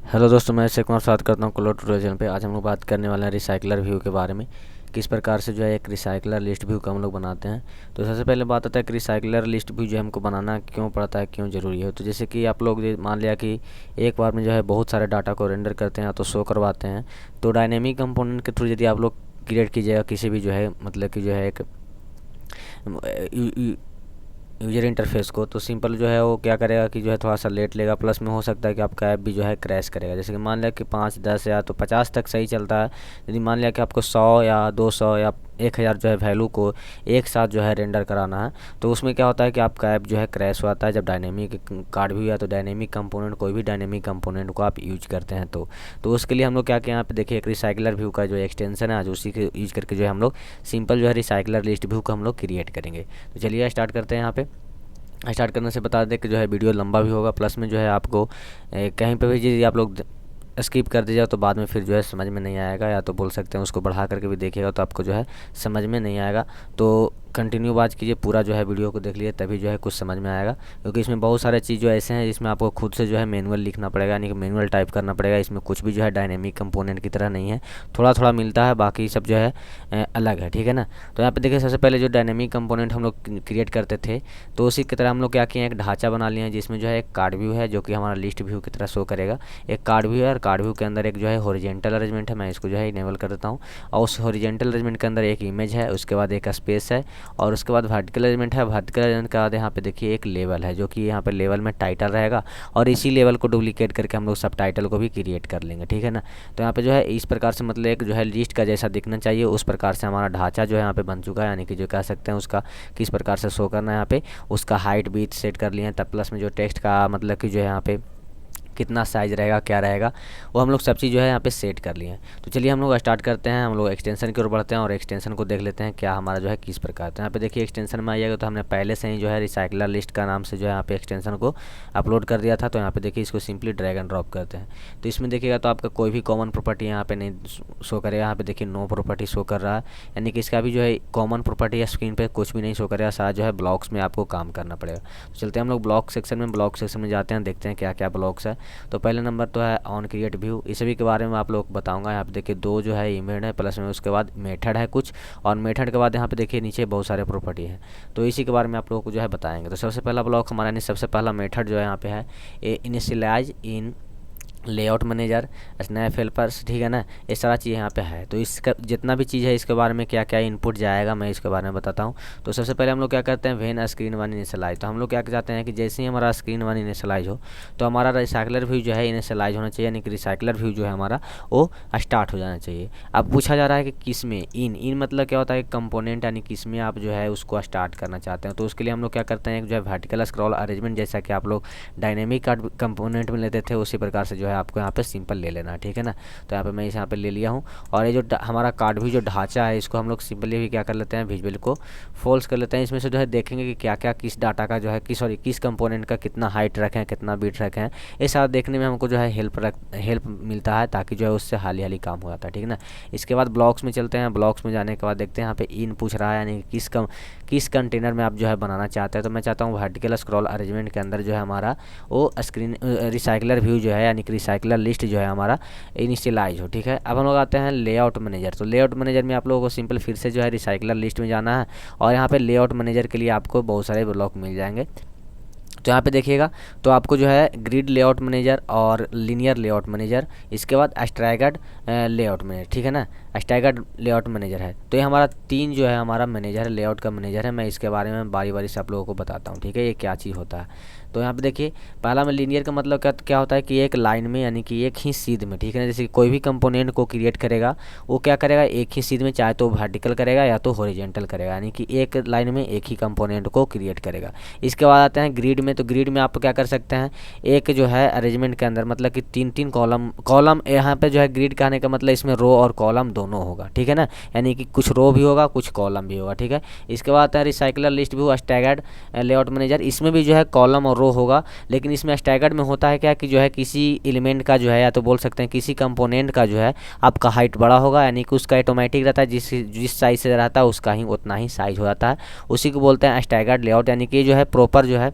Hello दोस्तों, मैं अक्षय कुमार बात करता हूँ क्लोड ट्यूटोरियल पे। आज हम लोग बात करने वाले हैं रिसाइकलर व्यू के बारे में। किस प्रकार से जो है एक रिसाइकलर लिस्ट व्यू का हम लोग बनाते हैं। तो सबसे पहले बात आता है कि रिसाइकलर लिस्ट व्यू जो है हमको बनाना क्यों पड़ता है, क्यों ज़रूरी है। तो जैसे कि आप लोग मान लिया कि एक बार में जो है बहुत सारे डाटा को रेंडर करते हैं तो शो करवाते हैं। तो डायनेमिक कंपोनेंट के थ्रू यदि आप लोग क्रिएट कीजिएगा किसी भी जो है मतलब कि जो है एक यूजर इंटरफेस को, तो सिंपल जो है वो क्या करेगा कि जो है थोड़ा सा लेट लेगा, प्लस में हो सकता है कि आपका ऐप भी जो है क्रैश करेगा। जैसे कि मान लिया कि 5 10 या तो 50 तक सही चलता है। यदि मान लिया कि आपको 100 या 200 या 1000 जो है वैल्यू को एक साथ जो है रेंडर कराना है, तो उसमें क्या होता है कि आपका ऐप जो है क्रैश हो आता है। जब डायनेमिक कार्ड व्यू या तो डायनेमिक कंपोनेंट, कोई भी डायनेमिक कंपोनेंट को आप यूज करते हैं तो उसके लिए हम लोग क्या किया यहाँ पे देखिए, एक रिसाइकलर व्यू का जो एक्सटेंशन है आज उसी के यूज करके जो है हम लोग सिंपल जो है रिसाइकलर लिस्ट व्यू को हम लोग क्रिएट करेंगे। तो चलिए स्टार्ट करते हैं। यहाँ पे स्टार्ट करने से बता दें कि जो है वीडियो लंबा भी होगा, प्लस में जो है आपको कहीं पे भी यदि आप लोग स्किप कर दीजिएगा तो बाद में फिर जो है समझ में नहीं आएगा, या तो बोल सकते हैं उसको बढ़ा करके भी देखिएगा तो आपको जो है समझ में नहीं आएगा। तो कंटिन्यू बात कीजिए, पूरा जो है वीडियो को देख लीजिए, तभी जो है कुछ समझ में आएगा। क्योंकि इसमें बहुत सारे चीज़ जो ऐसे हैं जिसमें आपको खुद से जो है मैनुअल लिखना पड़ेगा, यानी कि मैनुअल टाइप करना पड़ेगा। इसमें कुछ भी जो है डायनेमिक कंपोनेंट की तरह नहीं है, थोड़ा थोड़ा मिलता है, बाकी सब जो है अलग है, ठीक है ना। तो यहाँ पे देखिए सबसे पहले जो डायनेमिक कंपोनेंट हम लोग क्रिएट करते थे, तो उसी की तरह हम लोग क्या किए, एक ढांचा बना लिए हैं जिसमें जो है एक कार्ड व्यू है जो कि हमारा लिस्ट व्यू की तरह शो करेगा। एक कार्ड व्यू है और कार्ड व्यू के अंदर एक जो है हॉरिजॉन्टल अरेंजमेंट है, मैं इसको जो है इनेबल कर देता हूँ। और उस हॉरिजॉन्टल अरेंजमेंट के अंदर एक इमेज है, उसके बाद एक स्पेस है, और उसके बाद वर्टिकल अरेंजमेंट है। वर्टिकल अरेंजमेंट के बाद यहाँ पे देखिए एक लेवल है, जो कि यहाँ पे लेवल में टाइटल रहेगा, और इसी लेवल को डुप्लीकेट करके हम लोग सब टाइटल को भी क्रिएट कर लेंगे, ठीक है ना। तो यहाँ पे जो है इस प्रकार से मतलब एक जो है लिस्ट का जैसा दिखना चाहिए उस प्रकार से हमारा ढांचा जो है यहाँ पे बन चुका है, यानी कि जो कह सकते हैं उसका किस प्रकार से शो करना है। यहाँ पे उसका हाइट भी सेट कर लिए हैं, तब प्लस में जो टेक्स्ट का मतलब कि जो है यहाँ पे कितना साइज़ रहेगा, क्या रहेगा, वो हम लोग सब चीज़ जो है यहाँ पे सेट कर लिए हैं। तो चलिए हम लोग स्टार्ट करते हैं। हम लोग एक्सटेंशन की ओर बढ़ते हैं और एक्सटेंशन को देख लेते हैं क्या हमारा जो है किस प्रकार। तो यहाँ पे देखिए एक्सटेंशन में आइएगा तो हमने पहले से ही जो है रिसाइकलर लिस्ट का नाम से जो है यहाँ पे एक्सटेंशन को अपलोड कर दिया था। तो यहाँ पे देखिए इसको सिंपली ड्रैग एंड ड्रॉप करते हैं। तो इसमें देखिएगा तो आपका कोई भी कॉमन प्रॉपर्टी यहाँ पे नहीं शो करेगा। यहाँ पे देखिए नो प्रॉपर्टी शो कर रहा है, यानी कि इसका भी जो है कॉमन प्रॉपर्टी या स्क्रीन पर कुछ भी नहीं शो करेगा, सारा जो है ब्लॉक्स में आपको काम करना पड़ेगा। तो चलते हैं हम लोग ब्लॉक सेक्शन में। ब्लॉक सेक्शन में जाते हैं, देखते हैं क्या क्या ब्लॉक्स है। तो पहले नंबर तो है ऑन क्रिएट व्यू, इस सभी के बारे में आप लोग को बताऊंगा। यहाँ पे देखिए दो जो है इमेज है, प्लस में उसके बाद मेथड है कुछ, और मेथड के बाद यहाँ पे देखिए नीचे बहुत सारे प्रॉपर्टी है। तो इसी के बारे में आप लोगों को जो है बताएंगे। तो सबसे पहला ब्लॉक हमारा, यानी सबसे पहला मेथड जो है यहाँ पे है इनिशियलाइज इन लेआउट मैनेजर स्नैप हेल्पर्स, ठीक है ना। ये सारा चीज़ यहाँ पे है। तो इसका जितना भी चीज़ है इसके बारे में क्या क्या इनपुट जाएगा मैं इसके बारे में बताता हूँ। तो सबसे पहले हम लोग क्या करते हैं, व्हेन स्क्रीन वन इनिशियलाइज। तो हम लोग क्या चाहते हैं कि जैसे ही हमारा स्क्रीन वन इनिशियलाइज हो तो हमारा रिसाइकलर व्यू जो है इनिशियलाइज होना चाहिए, यानी कि रिसाइकलर व्यू जो है हमारा वो स्टार्ट हो जाना चाहिए। अब पूछा जा रहा है कि किस में, इन मतलब क्या होता है कंपोनेंट, यानी किस में आप जो है उसको स्टार्ट करना चाहते हैं। तो उसके लिए हम लोग क्या करते हैं, जो है वर्टिकल स्क्रॉल अरेंजमेंट, जैसा कि आप लोग डायनेमिक कार्ड कंपोनेंट में लेते थे उसी प्रकार से जो है आपको यहाँ पे सिंपल ले लेना है, ठीक है ना। तो यहाँ पे मैं इस यहाँ पे ले लिया हूँ। और ये जो हमारा कार्ड भी जो ढांचा है इसको हम लोग सिंपली भी क्या कर लेते हैं, विजुअल को फॉल्स कर लेते हैं। इसमें से जो है देखेंगे कि क्या क्या किस डाटा का जो है किस कंपोनेंट का कितना हाइट रखें, कितना बीट रखें। ये सारा देखने में हमको जो है हेल्प मिलता है, ताकि जो है उससे हाली हाली काम हो जाता है, ठीक है ना। इसके बाद ब्लॉक्स में चलते हैं। ब्लॉक्स में जाने के बाद देखते हैं यहाँ पे इन पूछ रहा है, यानी किस कंटेनर में आप जो है बनाना चाहते हैं। तो मैं चाहता हूँ वर्टिकल स्क्रॉल अरेंजमेंट के अंदर जो है हमारा वो स्क्रीन रिसाइकलर व्यू जो है, यानी कि रिसाइकलर लिस्ट जो है हमारा इनिशियलाइज हो, ठीक है। अब हम लोग आते हैं लेआउट मैनेजर। तो लेआउट मैनेजर में आप लोगों को सिंपल फिर से जो है रिसाइकलर लिस्ट में जाना है, और यहाँ पे लेआउट मैनेजर के लिए आपको बहुत सारे ब्लॉक मिल जाएंगे। तो यहाँ पे देखिएगा तो आपको जो है ग्रिड लेआउट मैनेजर और लीनियर लेआउट मैनेजर, इसके बाद स्टैगर्ड लेआउट मैनेजर, ठीक है ना। स्टैगर्ड लेआउट मैनेजर है। तो ये हमारा तीन जो है हमारा मैनेजर है, लेआउट का मैनेजर है। मैं इसके बारे में बारी बारी से आप लोगों को बताता हूँ, ठीक है, ये क्या चीज़ होता है। तो यहाँ पे देखिए पहला में लीनियर का मतलब क्या होता है कि एक लाइन में, यानी कि एक ही सीध में, ठीक है ना। जैसे कोई भी कंपोनेंट को क्रिएट करेगा वो क्या करेगा, एक ही सीध में, चाहे तो वर्टिकल करेगा या तो हॉरिजॉन्टल करेगा, यानी कि एक लाइन में एक ही कंपोनेंट को क्रिएट करेगा। इसके बाद आते हैं ग्रिड में। तो ग्रिड में आप क्या कर सकते हैं, एक जो है अरेंजमेंट के अंदर मतलब कि तीन तीन कॉलम यहाँ पे जो है ग्रिड कहने का मतलब इसमें रो और कॉलम दोनों होगा, ठीक है ना, यानी कि कुछ रो भी होगा कुछ कॉलम भी होगा, ठीक है। इसके बाद आता है recycler list view staggered layout manager. इसमें भी जो है कॉलम और रो होगा, लेकिन इसमें स्टैगर्ड में होता है क्या कि जो है किसी एलिमेंट का जो है, या तो बोल सकते हैं किसी कंपोनेंट का जो है आपका हाइट बड़ा होगा, यानी कि उसका ऑटोमेटिक रहता है, जिस साइज से रहता है उसका ही उतना ही साइज हो जाता है। उसी को बोलते हैं स्टैगर्ड लेआउट, यानी कि जो है प्रॉपर जो है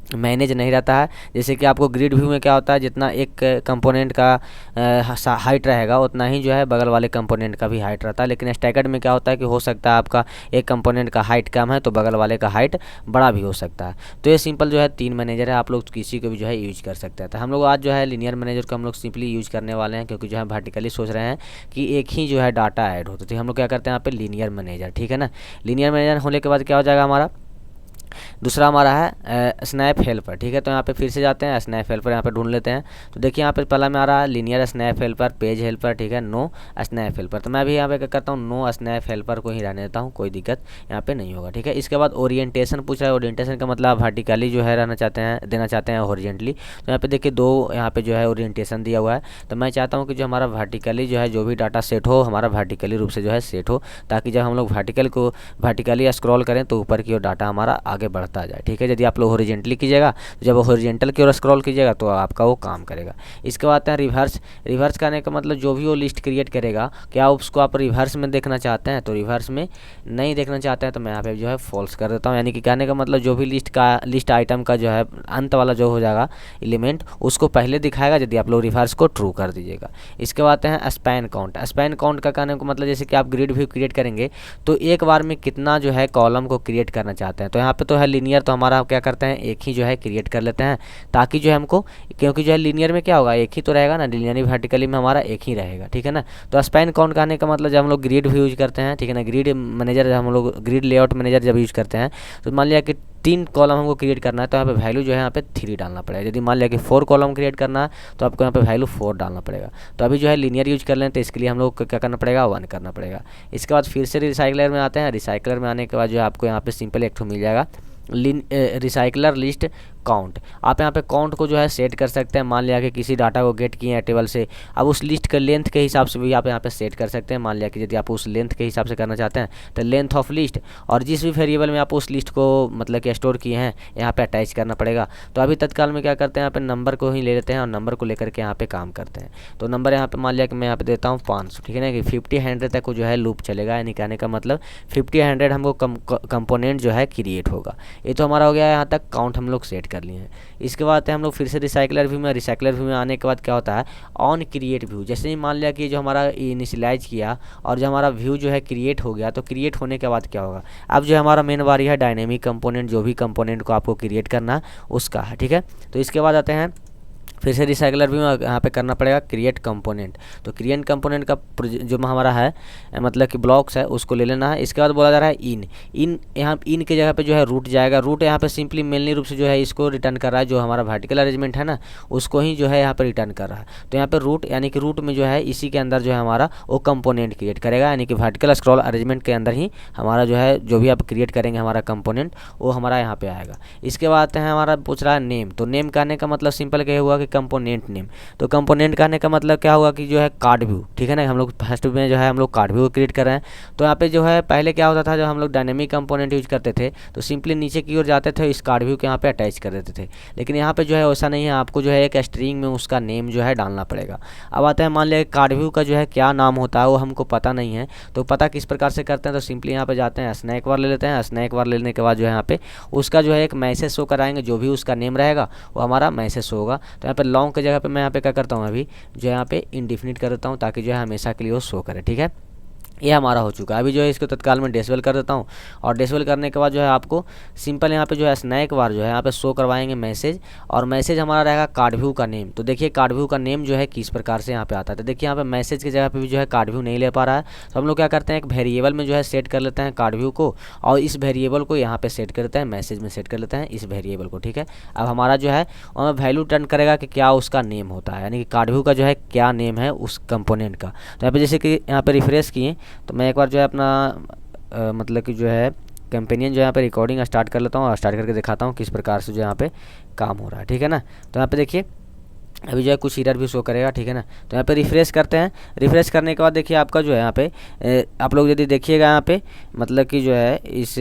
मैनेज नहीं रहता है। जैसे कि आपको ग्रिड व्यू में क्या होता है, जितना एक कंपोनेंट का हाइट रहेगा उतना ही जो है बगल वाले कंपोनेंट का भी हाइट रहता है। लेकिन स्टैगर्ड में क्या होता है कि हो सकता है आपका एक कंपोनेंट का हाइट कम है तो बगल वाले का हाइट बड़ा भी हो सकता है। तो ये सिंपल जो है 3 मैनेजर है, आप लोग किसी को भी जो है यूज कर सकते हैं। तो हम लोग आज जो है लीनियर मैनेजर को हम लोग सिंपली यूज करने वाले हैं, क्योंकि जो है वर्टिकली सोच रहे हैं कि एक ही जो है डाटा ऐड हो। तो हम लोग क्या करते हैं यहाँ पे लीनियर मैनेजर, ठीक है ना। लीनियर मैनेजर होने के बाद क्या हो जाएगा, हमारा दूसरा हमारा है स्नैप हेल्पर, ठीक है। तो यहाँ पे फिर से जाते हैं, स्नैप हेल्पर यहाँ पे ढूंढ लेते हैं। तो देखिए यहाँ पे पहला में आ रहा है linear snap helper, page helper, ठीक है, नो स्नैप हेल्पर। तो मैं भी यहाँ पे क्या करता हूँ, नो स्नैप हेल्पर को ही रहने देता हूँ, कोई दिक्कत यहाँ पे नहीं होगा, ठीक है। इसके बाद ओरिएंटेशन पूछ रहा है। ओरिएंटेशन का मतलब वर्टिकली जो है रहना चाहते हैं, देना चाहते हैं हॉरिजॉन्टली। तो यहाँ पे देखिए 2 यहाँ पे जो है ओरिएंटेशन दिया हुआ है। तो मैं चाहता हूँ कि जो हमारा वर्टिकली जो है जो भी डाटा सेट हो हमारा वर्टिकली रूप से जो है सेट हो, ताकि जब हम लोग वर्टिकली स्क्रॉल करें तो ऊपर की ओर डाटा हमारा आगे बढ़ता जाए, ठीक है। यदि आप लोग हॉरिजॉन्टली कीजिएगा तो जब हॉरिजॉन्टल की ओर स्क्रॉल कीजिएगा तो आपका वो काम करेगा। इसके बाद आते हैं रिवर्स। रिवर्स करने का मतलब जो भी वो लिस्ट क्रिएट करेगा, क्या उसको आप रिवर्स में देखना चाहते हैं, तो रिवर्स में नहीं देखना चाहते हैं तो मैं यहाँ पे जो है फॉल्स कर देता हूँ। यानी कि कहने का मतलब जो भी लिस्ट आइटम का जो है अंत वाला जो हो जाएगा एलिमेंट उसको पहले दिखाएगा, यदि आप लोग रिवर्स को ट्रू कर दीजिएगा। इसके बाद आते हैं स्पैन काउंट। स्पैन काउंट का कहने का मतलब जैसे कि आप ग्रिड व्यू क्रिएट करेंगे तो एक बार में कितना जो है कॉलम को क्रिएट करना चाहते हैं। तो यहाँ पे तो है लीनियर, तो हमारा क्या करते हैं एक ही जो है क्रिएट कर लेते हैं, ताकि जो है हमको, क्योंकि जो है लीनियर में क्या होगा एक ही तो रहेगा ना, लीनियर वर्टिकली में हमारा एक ही रहेगा, ठीक है ना। तो स्पैन काउंट करने का मतलब जब हम लोग ग्रिड भी यूज करते हैं, ठीक है ना, ग्रिड मैनेजर हम लोग ग्रिड लेआउट मैनेजर जब यूज करते हैं तो मान लिया कि 3 कॉलम हमको क्रिएट करना है तो यहाँ पे वैल्यू जो है यहाँ पे 3 डालना पड़ेगा। यदि मान लिया कि 4 कॉलम क्रिएट करना है तो आपको यहाँ पे वैल्यू 4 डालना पड़ेगा। तो अभी जो है लीनियर यूज कर लें तो इसके लिए हम लोग को क्या करना पड़ेगा, 1 करना पड़ेगा। इसके बाद फिर से रिसाइकलर में आते हैं। रिसाइकलर में आने के बाद जो है आपको यहाँ पे सिंपल एक ठो मिल जाएगा रिसाइकलर लिस्ट काउंट। आप यहाँ पे काउंट को जो है सेट कर सकते हैं। मान लिया कि किसी डाटा को गेट किए हैं टेबल से, अब उस लिस्ट के लेंथ के हिसाब से भी आप यहाँ पे सेट कर सकते हैं। मान लिया कि यदि आप उस लेंथ के हिसाब से करना चाहते हैं तो लेंथ ऑफ लिस्ट, और जिस भी वेरिएबल में आप उस लिस्ट को मतलब कि स्टोर किए हैं यहाँ पे अटैच करना पड़ेगा। तो अभी तत्काल में क्या करते हैं, यहाँ पे नंबर को ही ले लेते हैं और नंबर को लेकर के यहाँ पे काम करते हैं। तो नंबर यहाँ पे मान लिया कि मैं यहाँ पे देता हूँ 500, ठीक है ना, कि 50-100 तक को जो है लूप चलेगा। यानी कहने का मतलब 50-100 हमको कंपोनेंट जो है क्रिएट होगा। ये तो हमारा हो गया, यहाँ तक काउंट हम लोग सेट कर लिए हैं। इसके बाद हम लोग फिर से रिसाइकलर व्यू में। रिसाइकलर व्यू में आने के बाद क्या होता है, ऑन क्रिएट व्यू। जैसे ही मान लिया कि जो हमारा इनिशियलाइज किया और जो हमारा व्यू जो है क्रिएट हो गया, तो क्रिएट होने के बाद क्या होगा, अब जो हमारा मेन बारी है डायनेमिक कंपोनेंट, जो भी कंपोनेंट को आपको क्रिएट करना है उसका है, ठीक है। तो इसके बाद आते हैं फिर से रिसाइकलर भी यहाँ पे करना पड़ेगा क्रिएट कंपोनेंट। तो क्रिएट कंपोनेंट का जो हमारा है मतलब कि ब्लॉक्स है उसको ले लेना है। इसके बाद बोला जा रहा है इन यहाँ इन के जगह पे जो है रूट जाएगा। रूट यहाँ पे सिंपली मेनली रूप से जो है इसको रिटर्न कर रहा है, जो हमारा वर्टिकल अरेंजमेंट है ना उसको ही जो है यहाँ पे रिटर्न कर रहा है। तो यहाँ पे रूट यानी कि रूट में जो है इसी के अंदर जो है हमारा वो कंपोनेंट क्रिएट करेगा, यानी कि वर्टिकल स्क्रॉल अरेंजमेंट के अंदर ही हमारा जो है जो भी आप क्रिएट करेंगे हमारा कंपोनेंट वो हमारा यहाँ पे आएगा। इसके बाद है हमारा पूछ रहा है नेम। तो नेम कहने का मतलब सिंपल क्या हुआ कि कंपोनेंट नेम। तो कंपोनेंट कहने का मतलब क्या होगा कि जो है कार्ड व्यू, ठीक है ना। हम लोग फर्स्ट में जो है हम लोग कार्ड व्यू क्रिएट कर रहे हैं। तो यहाँ पे जो है पहले क्या होता था, जब हम लोग डायनेमिक कंपोनेंट यूज करते थे तो सिंपली नीचे की ओर जाते थे, इस कार्ड व्यू के यहाँ पे अटैच कर देते थे। लेकिन यहाँ पे जो है वैसा नहीं है, आपको जो है एक स्ट्रिंग में उसका नेम जो है डालना पड़ेगा। अब आता है मान लिया कार्ड व्यू का जो है क्या नाम होता है वो हमको पता नहीं है, तो पता किस प्रकार से करते हैं, तो सिंपली यहाँ पे जाते हैं स्नैक बार ले लेते हैं। स्नैक बार लेने के बाद जो है यहाँ पे उसका जो है एक मैसेज शो कराएंगे, जो भी उसका नेम रहेगा वो हमारा मैसेज शो होगा। तो यहाँ पे लॉन्ग की जगह पे मैं यहाँ पे क्या करता हूँ, अभी जो यहाँ पे इंडिफिनिट कर देता हूँ ताकि जो है हमेशा के लिए वो शो करे, ठीक है। ये हमारा हो चुका है। अभी जो है इसको तत्काल में डिसेबल कर देता हूँ, और डिसेबल करने के बाद जो है आपको सिंपल यहाँ पे जो है स्नैक बार जो है यहाँ पे शो करवाएंगे मैसेज, और मैसेज हमारा रहेगा कार्ड व्यू का नेम। तो देखिए कार्ड व्यू का नेम जो है किस प्रकार से यहाँ पे आता है। तो देखिए यहाँ पे मैसेज की जगह पे भी जो है कार्ड व्यू नहीं ले पा रहा है, तो हम लोग क्या करते हैं एक वेरिएबल में जो है सेट कर लेते हैं कार्ड व्यू को, और इस वेरिएबल को यहाँ पे सेट कर देते हैं, मैसेज में सेट कर लेते हैं इस वेरिएबल को, ठीक है। अब हमारा जो है वैल्यू टर्न करेगा कि क्या उसका नेम होता है, यानी कि कार्ड व्यू का जो है क्या नेम है उस कंपोनेंट का। तो यहाँ पे जैसे कि यहाँ पे रिफ्रेश किए तो मैं एक बार जो है अपना मतलब कि जो है कंपेनियन जो यहाँ पे रिकॉर्डिंग स्टार्ट कर लेता हूँ और स्टार्ट करके दिखाता हूँ किस प्रकार से जो यहाँ पे काम हो रहा है, ठीक है ना। तो यहाँ पे देखिए अभी जो है कुछ एरर भी शो करेगा, ठीक है ना। तो यहाँ पे रिफ्रेश करते हैं। रिफ्रेश करने के बाद देखिए आपका जो है यहाँ पे आप लोग यदि देखिएगा यहाँ पे मतलब कि जो है इस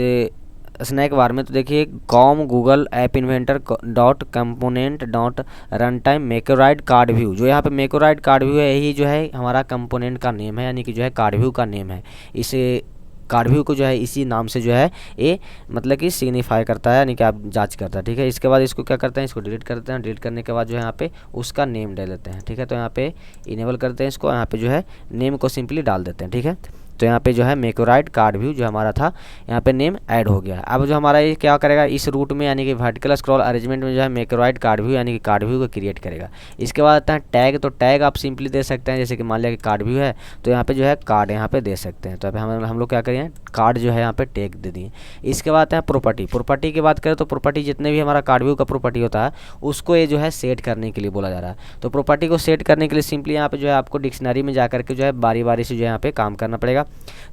स्नैक बार में, तो देखिए com Google app inventor dot component dot run time मेकोराइड कार्ड व्यू, जो यहाँ पे मेकोराइड कार्ड व्यू है यही जो है हमारा कंपोनेंट का नेम है, यानी कि जो है कार्ड व्यू का नेम है। इसे कार्ड व्यू को जो है इसी नाम से जो है ये मतलब कि सिग्निफाई करता है, यानी कि आप जांच करता है। ठीक है, इसके बाद इसको क्या करते हैं, इसको डिलीट करते हैं। डिलीट करने के बाद जो है यहाँ पे उसका नेम डाल देते हैं। ठीक है, तो यहाँ पे इनेबल करते हैं इसको, यहाँ पे जो है नेम को सिंपली डाल देते हैं। ठीक है, तो यहाँ पे जो है मैक्रोराइड कार्ड व्यू जो हमारा था यहाँ पे नेम ऐड हो गया। अब जो हमारा ये क्या करेगा, इस रूट में यानी कि वर्टिकल स्क्रॉल अरेंजमेंट में जो है मैक्रोराइड कार्ड व्यू यानी कि कार्ड व्यू को क्रिएट करेगा। इसके बाद आता है टैग, तो टैग आप सिंपली दे सकते हैं, जैसे कि मान लिया कि कार्ड व्यू है तो यहाँ पे जो है कार्ड यहाँ पे दे सकते हैं। तो यहाँ पे हम लोग क्या करें, कार्ड जो है यहाँ पे टैग दे दिए। इसके बाद आता है प्रॉपर्टी। प्रॉपर्टी की बात करें तो प्रॉपर्टी जितने भी हमारा कार्ड व्यू का प्रॉपर्टी होता है उसको ये जो है सेट करने के लिए बोला जा रहा है। तो प्रॉपर्टी को सेट करने के लिए सिंपली यहाँ पे जो है आपको डिक्शनरी में जाकर के जो है बारी बारी से जो है यहाँ पे काम करना पड़ेगा।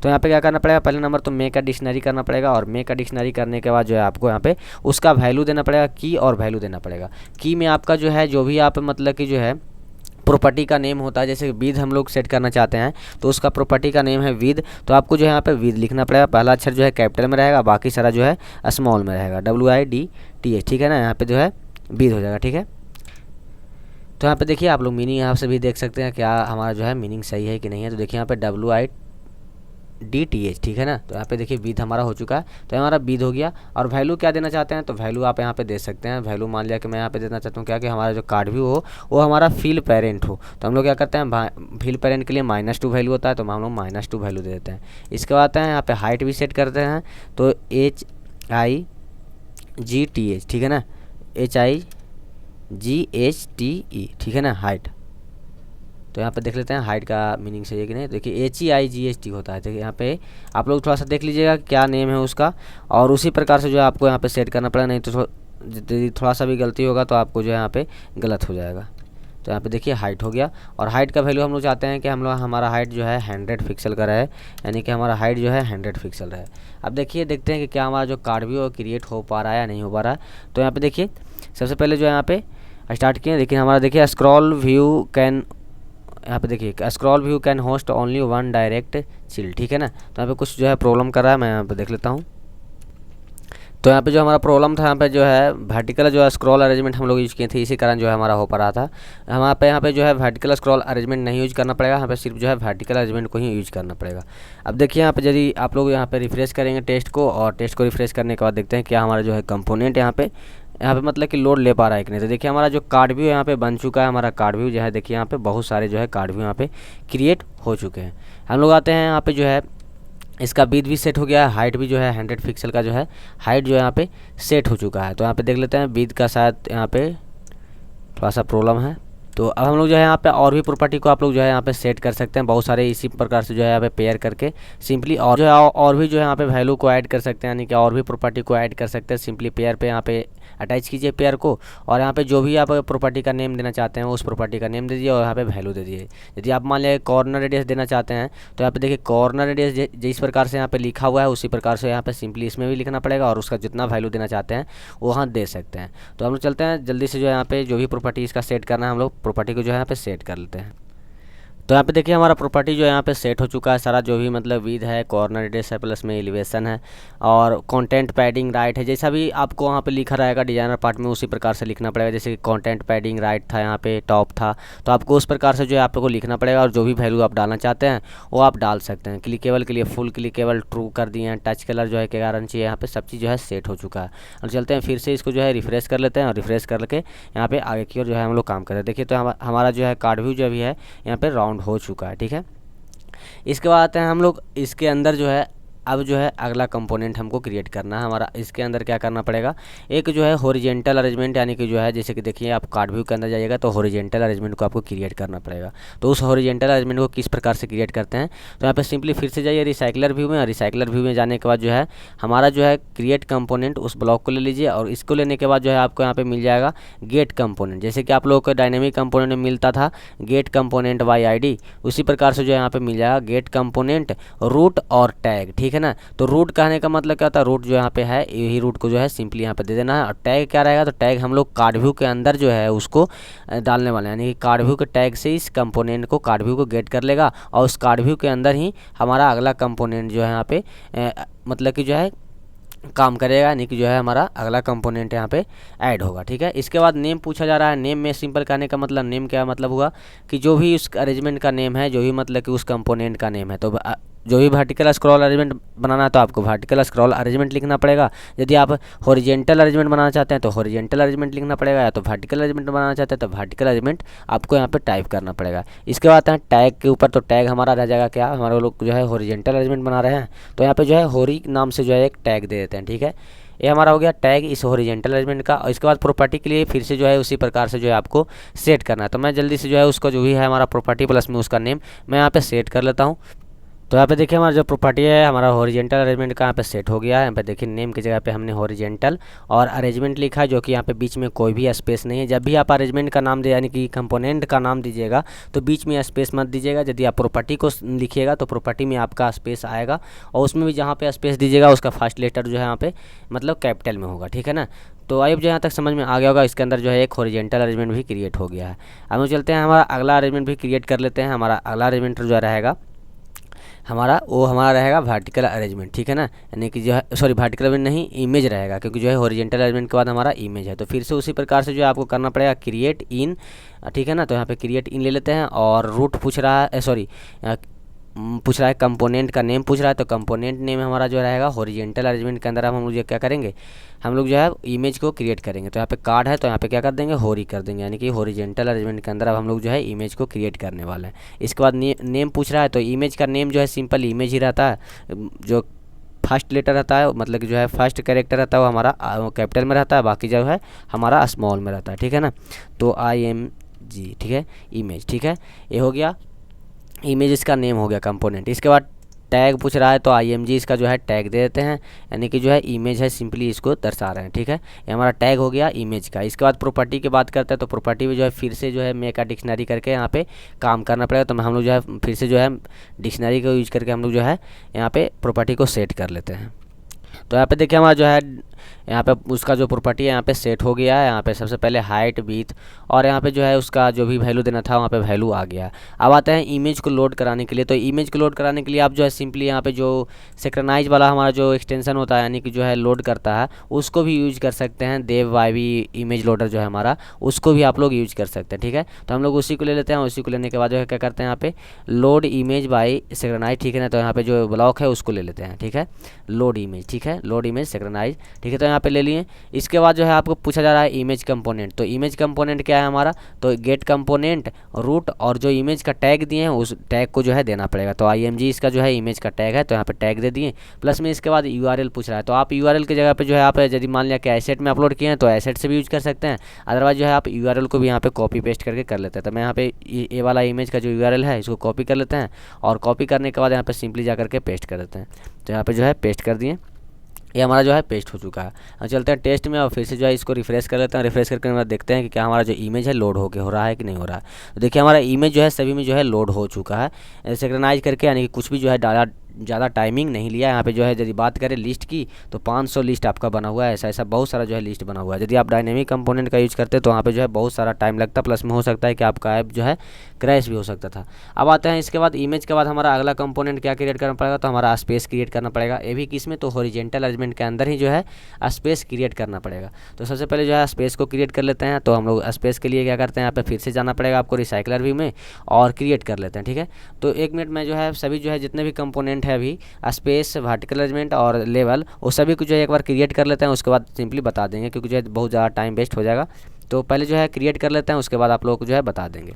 तो यहाँ पे क्या करना पड़ेगा, पहले नंबर तो मे का डिक्शनरी करना पड़ेगा, और मे का डिक्शनरी करने के बाद जो है आपको यहाँ पे उसका वैल्यू देना पड़ेगा, की और वैल्यू देना पड़ेगा। की में आपका जो है जो भी आप मतलब कि जो है प्रॉपर्टी का नेम होता है, जैसे विद हम लोग सेट करना चाहते हैं तो उसका प्रॉपर्टी का नेम है विद, तो आपको जो है यहाँ पे विद लिखना पड़ेगा। पहला अक्षर जो है कैपिटल में रहेगा, बाकी सारा जो है स्मॉल में रहेगा, WIDTH। ठीक है ना, यहाँ पे जो है विद हो जाएगा। ठीक है, तो यहाँ पे देखिए आप लोग मीनिंग यहाँ से भी देख सकते हैं क्या हमारा जो है मीनिंग सही है कि नहीं है। तो देखिए यहाँ पे WIDTH। ठीक है ना, तो यहाँ पे देखिए विद हमारा हो चुका है, तो हमारा विद हो गया। और वैल्यू क्या देना चाहते हैं, तो वैल्यू आप यहाँ पे दे सकते हैं। वैल्यू मान लिया कि मैं यहाँ पे देना चाहता हूँ क्या, कि हमारा जो कार्ड व्यू हो वो हमारा फिल पेरेंट हो, तो हम लोग क्या करते हैं, फिल पेरेंट के लिए -2 वैल्यू होता है, तो हम लोग -2 वैल्यू दे देते हैं। इसके बाद यहाँ पे हाइट भी सेट करते हैं, तो HIGTH। ठीक है ना, HIGHTE। ठीक है ना, हाइट। तो यहाँ पे देख लेते हैं हाइट का मीनिंग सही है कि नहीं। देखिए HEIGHT होता है। देखिए यहाँ पे आप लोग थोड़ा सा देख लीजिएगा क्या नेम है उसका, और उसी प्रकार से जो है आपको यहाँ पे सेट करना पड़ेगा, नहीं तो थोड़ा सा भी गलती होगा तो आपको जो है यहाँ पे गलत हो जाएगा। तो यहाँ पे देखिए हाइट हो गया, और हाइट का वैल्यू हम लोग चाहते हैं कि हम लोग हमारा हाइट जो है 100 पिक्सल का रहे, यानी कि हमारा हाइट जो है 100 पिक्सल रहे। अब देखिए देखते हैं कि क्या हमारा जो कार्ड व्यू क्रिएट हो पा रहा है या नहीं हो पा रहा है। तो यहाँ पे देखिए सबसे पहले जो है यहाँ पे स्टार्ट किए, देखिए हमारा देखिए स्क्रॉल व्यू कैन, यहाँ पे देखिए scroll view can host only 1 direct chill. ठीक है ना, तो यहाँ पे कुछ जो है प्रॉब्लम कर रहा है, मैं यहाँ पे देख लेता हूँ। तो यहाँ पे जो हमारा प्रॉब्लम था, यहाँ पे जो है वर्टिकल जो है स्क्रॉल अरेंजमेंट हम लोग यूज़ किए थे, इसी कारण जो है हमारा हो पा रहा था। हमारे यहाँ पे जो है वर्टिकल स्क्रॉल अरेंजमेंट नहीं यूज करना पड़ेगा, यहाँ पे सिर्फ जो है वर्टिकल अरेंजमेंट को ही यूज करना पड़ेगा। अब देखिए यहाँ पे यदि आप लोग यहाँ पे रिफ्रेश करेंगे टेस्ट को, और टेस्ट को रिफ्रेश करने के बाद देखते हैं क्या हमारा जो है कंपोनेंट यहाँ पे मतलब कि लोड ले पा रहा है कि नहीं। तो देखिए हमारा जो कार्ड व्यू यहाँ पे बन चुका है, हमारा कार्ड व्यू जो है देखिए यहाँ पे बहुत सारे जो है कार्ड व्यू यहाँ पे क्रिएट हो चुके हैं। हम लोग आते हैं यहाँ पे जो है इसका विड्थ भी सेट हो गया है, हाइट भी जो है 100 पिक्सल का जो है हाइट जो है यहाँ पे सेट हो चुका है। तो यहाँ पे देख लेते हैं विड्थ का शायद यहाँ पे थोड़ा सा प्रॉब्लम है। तो अब हम लोग जो है यहाँ पे और भी प्रॉपर्टी को आप लोग जो है यहाँ पे सेट कर सकते हैं, बहुत सारे इसी प्रकार से जो है यहाँ पे पेयर करके सिंपली, और जो है और भी जो है यहाँ पे वैल्यू को ऐड कर सकते हैं, यानी कि और भी प्रॉपर्टी को ऐड कर सकते हैं। सिंपली पेयर पे यहाँ पे अटैच कीजिए पेयर को, और यहाँ पे जो भी आप प्रॉपर्टी का नेम देना चाहते हैं उस प्रॉपर्टी का नेम दे दीजिए, और यहाँ पे वैल्यू दे दीजिए। यदि आप मान लिया कॉर्नर रेडियस देना चाहते हैं तो यहाँ पे देखिए कॉर्नर रेडियस जिस प्रकार से यहाँ पे लिखा हुआ है उसी प्रकार से यहाँ पे सिंपली इसमें भी लिखना पड़ेगा, और उसका जितना वैल्यू देना चाहते हैं वो वहाँ दे सकते हैं। तो हम लोग चलते हैं जल्दी से जो है यहाँ पे जो भी प्रॉपर्टी इसका सेट करना है हम लोग प्रॉपर्टी को जो है यहाँ पे सेट कर लेते हैं। तो यहाँ पे देखिए हमारा प्रॉपर्टी जो है यहाँ पे सेट हो चुका है सारा, जो भी मतलब विद है, कॉर्नर रेडियस है, प्लस में एलिवेशन है, और कंटेंट पैडिंग राइट है। जैसा भी आपको वहाँ पे लिखा रहेगा डिजाइनर पार्ट में उसी प्रकार से लिखना पड़ेगा। जैसे कि कंटेंट पैडिंग राइट था, यहाँ पे टॉप था, तो आपको उस प्रकार से जो है आपको लिखना पड़ेगा, और जो भी वैल्यू आप डालना चाहते हैं वो आप डाल सकते हैं। क्लिकेबल के लिए फुल क्लिकेबल ट्रू कर दिए हैं, टच कलर जो है के कारण चाहिए, यहाँ पे सब चीज़ जो है सेट हो चुका है। और चलते हैं फिर से इसको जो है रिफ्रेश कर लेते हैं, और रिफ्रेश करके यहाँ पे आगे की ओर जो है हम लोग काम करते हैं। देखिए तो हमारा जो है कार्ड व्यू जो भी है यहाँ पे राउंड हो चुका है। ठीक है, इसके बाद आते हैं हम लोग इसके अंदर जो है अब जो है अगला कंपोनेंट हमको क्रिएट करना है। हमारा इसके अंदर क्या करना पड़ेगा, एक जो है हॉरिजेंटल अरेंजमेंट, यानी कि जो है जैसे कि देखिए आप कार्ड व्यू के अंदर जाइएगा तो हॉरिजेंटल अरेंजमेंट को आपको क्रिएट करना पड़ेगा। तो उस हॉरिजेंटल अरेंजमेंट को किस प्रकार से क्रिएट करते हैं, तो यहाँ पे सिंपली फिर से जाइए रिसाइकलर व्यू में, और रिसाइकलर व्यू में जाने के बाद जो है हमारा जो है क्रिएट कंपोनेंट उस ब्लॉक को ले लीजिए, और इसको लेने के बाद जो है आपको यहाँ पे मिल जाएगा गेट कंपोनेंट। जैसे कि आप लोगों को डायनेमिक कंपोनेंट में मिलता था गेट कंपोनेंट बाय ID, उसी प्रकार से जो है यहाँ पे मिल जाएगा गेट कंपोनेंट रूट और टैग। ठीक है ना, तो रूट कहने का मतलब क्या होता है, रूट जो यहाँ पे है यही रूट को जो है सिंपली यहाँ पे दे देना है। और टैग क्या रहेगा, तो टैग हम लोग कार्ड व्यू के अंदर जो है उसको डालने वाले हैं, यानी कि कार्ड व्यू के टैग से इस कंपोनेंट को कार्ड व्यू को गेट कर लेगा, और उस कार्ड व्यू के अंदर ही हमारा अगला कंपोनेंट जो है यहाँ पे मतलब कि जो है काम करेगा, यानी कि जो है हमारा अगला कंपोनेंट यहाँ पे ऐड होगा। ठीक है, इसके बाद नेम पूछा जा रहा है। नेम में सिंपल कहने का मतलब नेम क्या मतलब हुआ कि जो भी उस अरेंजमेंट का नेम है, जो भी मतलब कि उस कंपोनेंट का नेम है, तो जो भी वर्टिकल स्क्रॉल अरेंजमेंट बनाना है तो आपको वर्टिकल स्क्रॉल अरेंजमेंट लिखना पड़ेगा। यदि आप हॉरिजेंटल अरेंजमेंट बनाना चाहते हैं तो हॉरिजेंटल अरेंजमेंट लिखना पड़ेगा, या तो वर्टिकल अरेंजमेंट बनाना चाहते हैं तो वर्टिकल अरेंजमेंट आपको यहाँ पे टाइप करना पड़ेगा। इसके बाद है टैग के ऊपर, तो टैग हमारा रह जाएगा क्या, हमारे लोग जो है हॉरिजेंटल अरेंजमेंट बना रहे हैं तो यहाँ पे जो है होरी नाम से जो है एक टैग दे देते हैं। ठीक है, ये हमारा हो गया टैग इस हॉरिजेंटल अरेंजमेंट का। और इसके बाद प्रॉपर्टी के लिए फिर से जो है उसी प्रकार से जो है आपको सेट करना है। तो मैं जल्दी से जो है उसका जो भी है हमारा प्रॉपर्टी प्लस में उसका नेम मैं यहाँ पे सेट कर लेता हूँ। तो यहाँ पे देखिए हमारा जो प्रॉपर्टी है हमारा हॉरिजेंटल अरेंजमेंट का यहाँ पे सेट हो गया है। यहाँ पे देखिए नेम की जगह पे हमने हॉरिजेंटल और अरेंजमेंट लिखा है, जो कि यहाँ पे बीच में कोई भी स्पेस नहीं है। जब भी आप अरेंजमेंट का नाम दे यानी कि कंपोनेंट का नाम दीजिएगा तो बीच में स्पेस मत दीजिएगा। यदि आप प्रॉपर्टी को लिखिएगा तो प्रॉपर्टी में आपका स्पेस आएगा, और उसमें भी जहाँ पे स्पेस दीजिएगा उसका फर्स्ट लेटर जो है यहाँ पे मतलब कैपिटल में होगा। ठीक है ना, तो अब जो यहाँ तक समझ में आ गया होगा। इसके अंदर जो है एक हॉरिजेंटल अरेंजमेंट भी क्रिएट हो गया है। अब हम चलते हैं हमारा अगला अरेंजमेंट भी क्रिएट कर लेते हैं। हमारा अगला अरेंजमेंट जो रहेगा हमारा रहेगा वर्टिकल अरेंजमेंट। ठीक है ना, यानी कि जो है सॉरी वर्टिकल अरेंजमेंट नहीं, इमेज रहेगा, क्योंकि जो है हॉरिजेंटल अरेंजमेंट के बाद हमारा इमेज है। तो फिर से उसी प्रकार से जो है आपको करना पड़ेगा क्रिएट इन। ठीक है ना, तो यहाँ पे क्रिएट इन ले लेते हैं, और रूट पूछ रहा है पूछ रहा है कंपोनेंट का नेम पूछ रहा है। तो कंपोनेंट नेम हमारा जो रहेगा हॉरिजेंटल अरेंजमेंट के अंदर हम लोग क्या करेंगे, हम लोग जो है इमेज को क्रिएट करेंगे। तो यहाँ पे कार्ड है तो यहाँ पे क्या कर देंगे, होरी कर देंगे, यानी कि हॉरिजेंटल अरेंजमेंट के अंदर अब हम लोग जो है इमेज को क्रिएट करने वाले हैं। इसके बाद नेम पूछ रहा है, तो इमेज का नेम जो है सिंपल इमेज ही रहता है। जो फर्स्ट लेटर रहता है मतलब कि जो है फर्स्ट कैरेक्टर रहता है वो हमारा कैपिटल में रहता है, बाकी जो है हमारा स्मॉल में रहता है। ठीक है ना, तो IMG। ठीक है, इमेज। ठीक है, ये हो गया इमेज, इसका नेम हो गया कंपोनेंट। इसके बाद टैग पूछ रहा है तो IMG इसका जो है टैग दे देते हैं, यानी कि जो है इमेज है सिंपली इसको दर्शा रहे हैं। ठीक है, ये हमारा टैग हो गया इमेज का। इसके बाद प्रॉपर्टी की बात करते हैं, तो प्रॉपर्टी में जो है फिर से जो है मेक का डिक्शनरी करके यहाँ पे काम करना पड़ेगा। तो हम लोग जो है फिर से जो है डिक्शनरी को यूज करके हम लोग जो है यहाँ पे प्रॉपर्टी को सेट कर लेते हैं। तो यहाँ पे देखिए हमारा जो है यहाँ पे उसका जो प्रॉपर्टी है यहाँ पे सेट हो गया है। यहाँ पे सबसे पहले हाइट विड्थ और यहाँ पे जो है उसका जो भी वैल्यू देना था वहाँ पे वैल्यू आ गया। अब आते हैं इमेज को लोड कराने के लिए। तो इमेज को लोड कराने के लिए आप जो है सिंपली यहाँ पे जो सिंक्रोनाइज वाला हमारा जो एक्सटेंशन होता है यानी कि जो है लोड करता है उसको भी यूज कर सकते हैं। देव वाईवी इमेज लोडर जो है हमारा उसको भी आप लोग यूज कर सकते हैं। ठीक है, तो हम लोग उसी को ले लेते हैं। उसी को लेने के बाद जो है क्या करते हैं यहाँ पे लोड इमेज बाई सिंक्रोनाइज। ठीक है ना, तो यहाँ पे जो ब्लॉक है उसको ले लेते हैं। ठीक है, लोड इमेज। ठीक है, लोड इमेज सिंक्रोनाइज। ठीक है, तो यहाँ पे ले लिए। इसके बाद जो है आपको पूछा जा रहा है इमेज कंपोनेंट। तो इमेज कंपोनेंट क्या है हमारा, तो गेट कंपोनेंट रूट और जो इमेज का टैग दिए हैं उस टैग को जो है देना पड़ेगा। तो IMG इसका जो है इमेज का टैग है तो यहाँ पे टैग दे दिए। प्लस में इसके बाद URL पूछ रहा है, तो आप URL की जगह पे जो है आप यदि मान लिया कि एसेट में अपलोड किए हैं तो एसेट से भी यूज कर सकते हैं, अदरवाइज जो है आप URL को भी यहाँ पे कॉपी पेस्ट करके कर लेते हैं। तो मैं यहाँ पे ये वाला इमेज का जो URL है इसको कॉपी कर लेते हैं, और कॉपी करने के बाद यहाँ पे सिंपली जा करके पेस्ट कर देते हैं। तो यहाँ पे जो है पेस्ट कर दिए, ये हमारा जो है पेस्ट हो चुका है। अब चलते हैं टेस्ट में और फिर से जो है इसको रिफ्रेश कर लेते हैं। रिफ्रेश करके बाद देखते हैं कि क्या हमारा जो इमेज है लोड हो रहा है कि नहीं हो रहा है। तो देखिए हमारा इमेज जो है सभी में जो है लोड हो चुका है सिंक्रोनाइज करके, यानी कि कुछ भी जो है डाला ज़्यादा टाइमिंग नहीं लिया। यहाँ पे जो है यदि बात करें लिस्ट की तो 500 लिस्ट आपका बना हुआ है। ऐसा बहुत सारा जो है लिस्ट बना हुआ है। यदि आप डायनेमिक कंपोनेंट का यूज़ करते हैं तो वहाँ पे जो है बहुत सारा टाइम लगता, प्लस में हो सकता है कि आपका ऐप जो है क्रैश भी हो सकता था। अब आते हैं इसके बाद इमेज के बाद हमारा अगला कंपोनेंट क्या क्रिएट करना पड़ेगा, तो हमारा स्पेस क्रिएट करना पड़ेगा। ये भी किस में, तो हॉरिजेंटल अरेंजमेंट के अंदर ही जो है स्पेस क्रिएट करना पड़ेगा। तो सबसे पहले जो है स्पेस को क्रिएट कर लेते हैं। तो हम लोग स्पेस के लिए क्या करते हैं, यहाँ पे फिर से जाना पड़ेगा आपको रिसाइकलर व्यू में और क्रिएट कर लेते हैं। ठीक है, तो 1 मिनट में जो है सभी जो है जितने भी कंपोनेंट है अभी स्पेस वर्टिकल अरेंजमेंट और लेवल वो सभी को जो है एक बार क्रिएट कर लेते हैं, उसके बाद सिंपली बता देंगे क्योंकि जो है बहुत ज़्यादा टाइम वेस्ट हो जाएगा। तो पहले जो है क्रिएट कर लेते हैं, उसके बाद आप लोगों को जो है बता देंगे।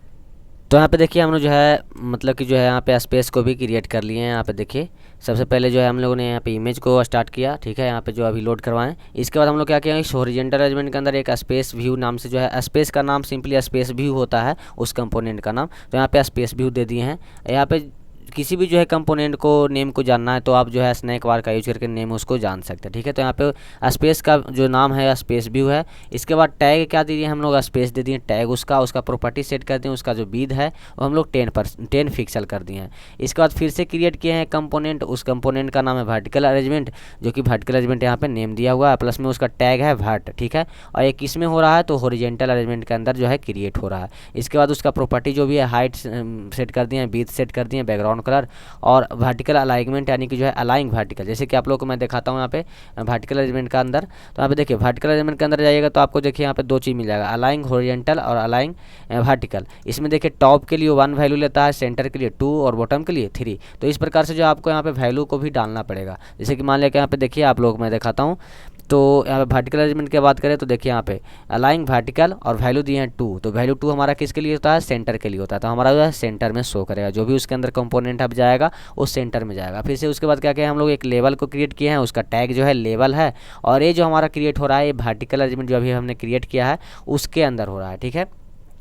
तो यहाँ पे देखिए हम लोग जो है मतलब कि जो है यहाँ पे स्पेस को भी क्रिएट कर लिए हैं। यहाँ पे देखिए सबसे पहले जो है हम लोगों ने यहाँ पे इमेज को स्टार्ट किया। ठीक है, यहाँ पे जो अभी लोड करवाएं। इसके बाद हम लोग क्या किया, इस हॉरिजेंटल अरेंजमेंट के अंदर एक स्पेस व्यू नाम से जो है स्पेस का नाम सिंपली स्पेस व्यू होता है उस कंपोनेंट का नाम। तो यहाँ पे स्पेस व्यू दे दिए हैं। यहाँ पे किसी भी जो है कंपोनेंट को नेम को जानना है तो आप जो है स्नैक बार का यूज करके नेम उसको जान सकते हैं। ठीक है, तो यहाँ पे स्पेस का जो नाम है स्पेस व्यू है। इसके बाद टैग क्या दे दिए हम लोग, स्पेस दे दिए टैग उसका प्रॉपर्टी सेट कर दिए। उसका जो विड्थ है वो हम लोग 10 पिक्सल कर दिए हैं। इसके बाद फिर से क्रिएट किए हैं कंपोनेंट। उस कंपोनेंट का नाम है वर्टिकल अरेंजमेंट, जो कि वर्टिकल अरेंजमेंट यहाँ पे नेम दिया हुआ है, प्लस में उसका टैग है वर्ट। ठीक है, और ये किस में हो रहा है, तो हॉरिजेंटल अरेंजमेंट के अंदर जो है क्रिएट हो रहा है। इसके बाद उसका प्रॉपर्टी जो भी है हाइट सेट कर दिए, विड्थ सेट कर दिए, बैकग्राउंड बैकग्राउंड कलर, और वर्टिकल अलाइनमेंट यानी कि जो है अलाइंग वर्टिकल, जैसे कि आप लोगों को मैं दिखाता हूँ यहाँ पे वर्टिकल अरेंजमेंट का अंदर। तो यहाँ पे देखिए वर्टिकल अरेंजमेंट के अंदर जाइएगा तो आपको देखिए यहाँ पे दो चीज़ मिल जाएगा, अलाइंग हॉरिजॉन्टल और अलाइंग वर्टिकल। इसमें देखिए टॉप के लिए 1 वैल्यू लेता है, सेंटर के लिए 2 और बॉटम के लिए 3। तो इस प्रकार से जो आपको यहाँ पे वैल्यू को भी डालना पड़ेगा। जैसे कि मान लिया कि यहाँ पे देखिए आप लोग मैं दिखाता हूँ, तो यहाँ पे वर्टिकल अरेंजमेंट की बात करें तो देखिए यहाँ पे अलाइंग वर्टिकल और वैल्यू दिए हैं 2। तो वैल्यू 2 हमारा किसके लिए होता है, सेंटर के लिए होता है। तो हमारा जो है सेंटर में शो करेगा, जो भी उसके अंदर कंपोनेंट अब जाएगा उस सेंटर में जाएगा। फिर से उसके बाद क्या किया हम लोग, एक लेवल को क्रिएट किए हैं, उसका टैग जो है लेवल है, और ये जो हमारा क्रिएट हो रहा है ये वर्टिकल अरेंजमेंट जो अभी हमने क्रिएट किया है उसके अंदर हो रहा है, ठीक है।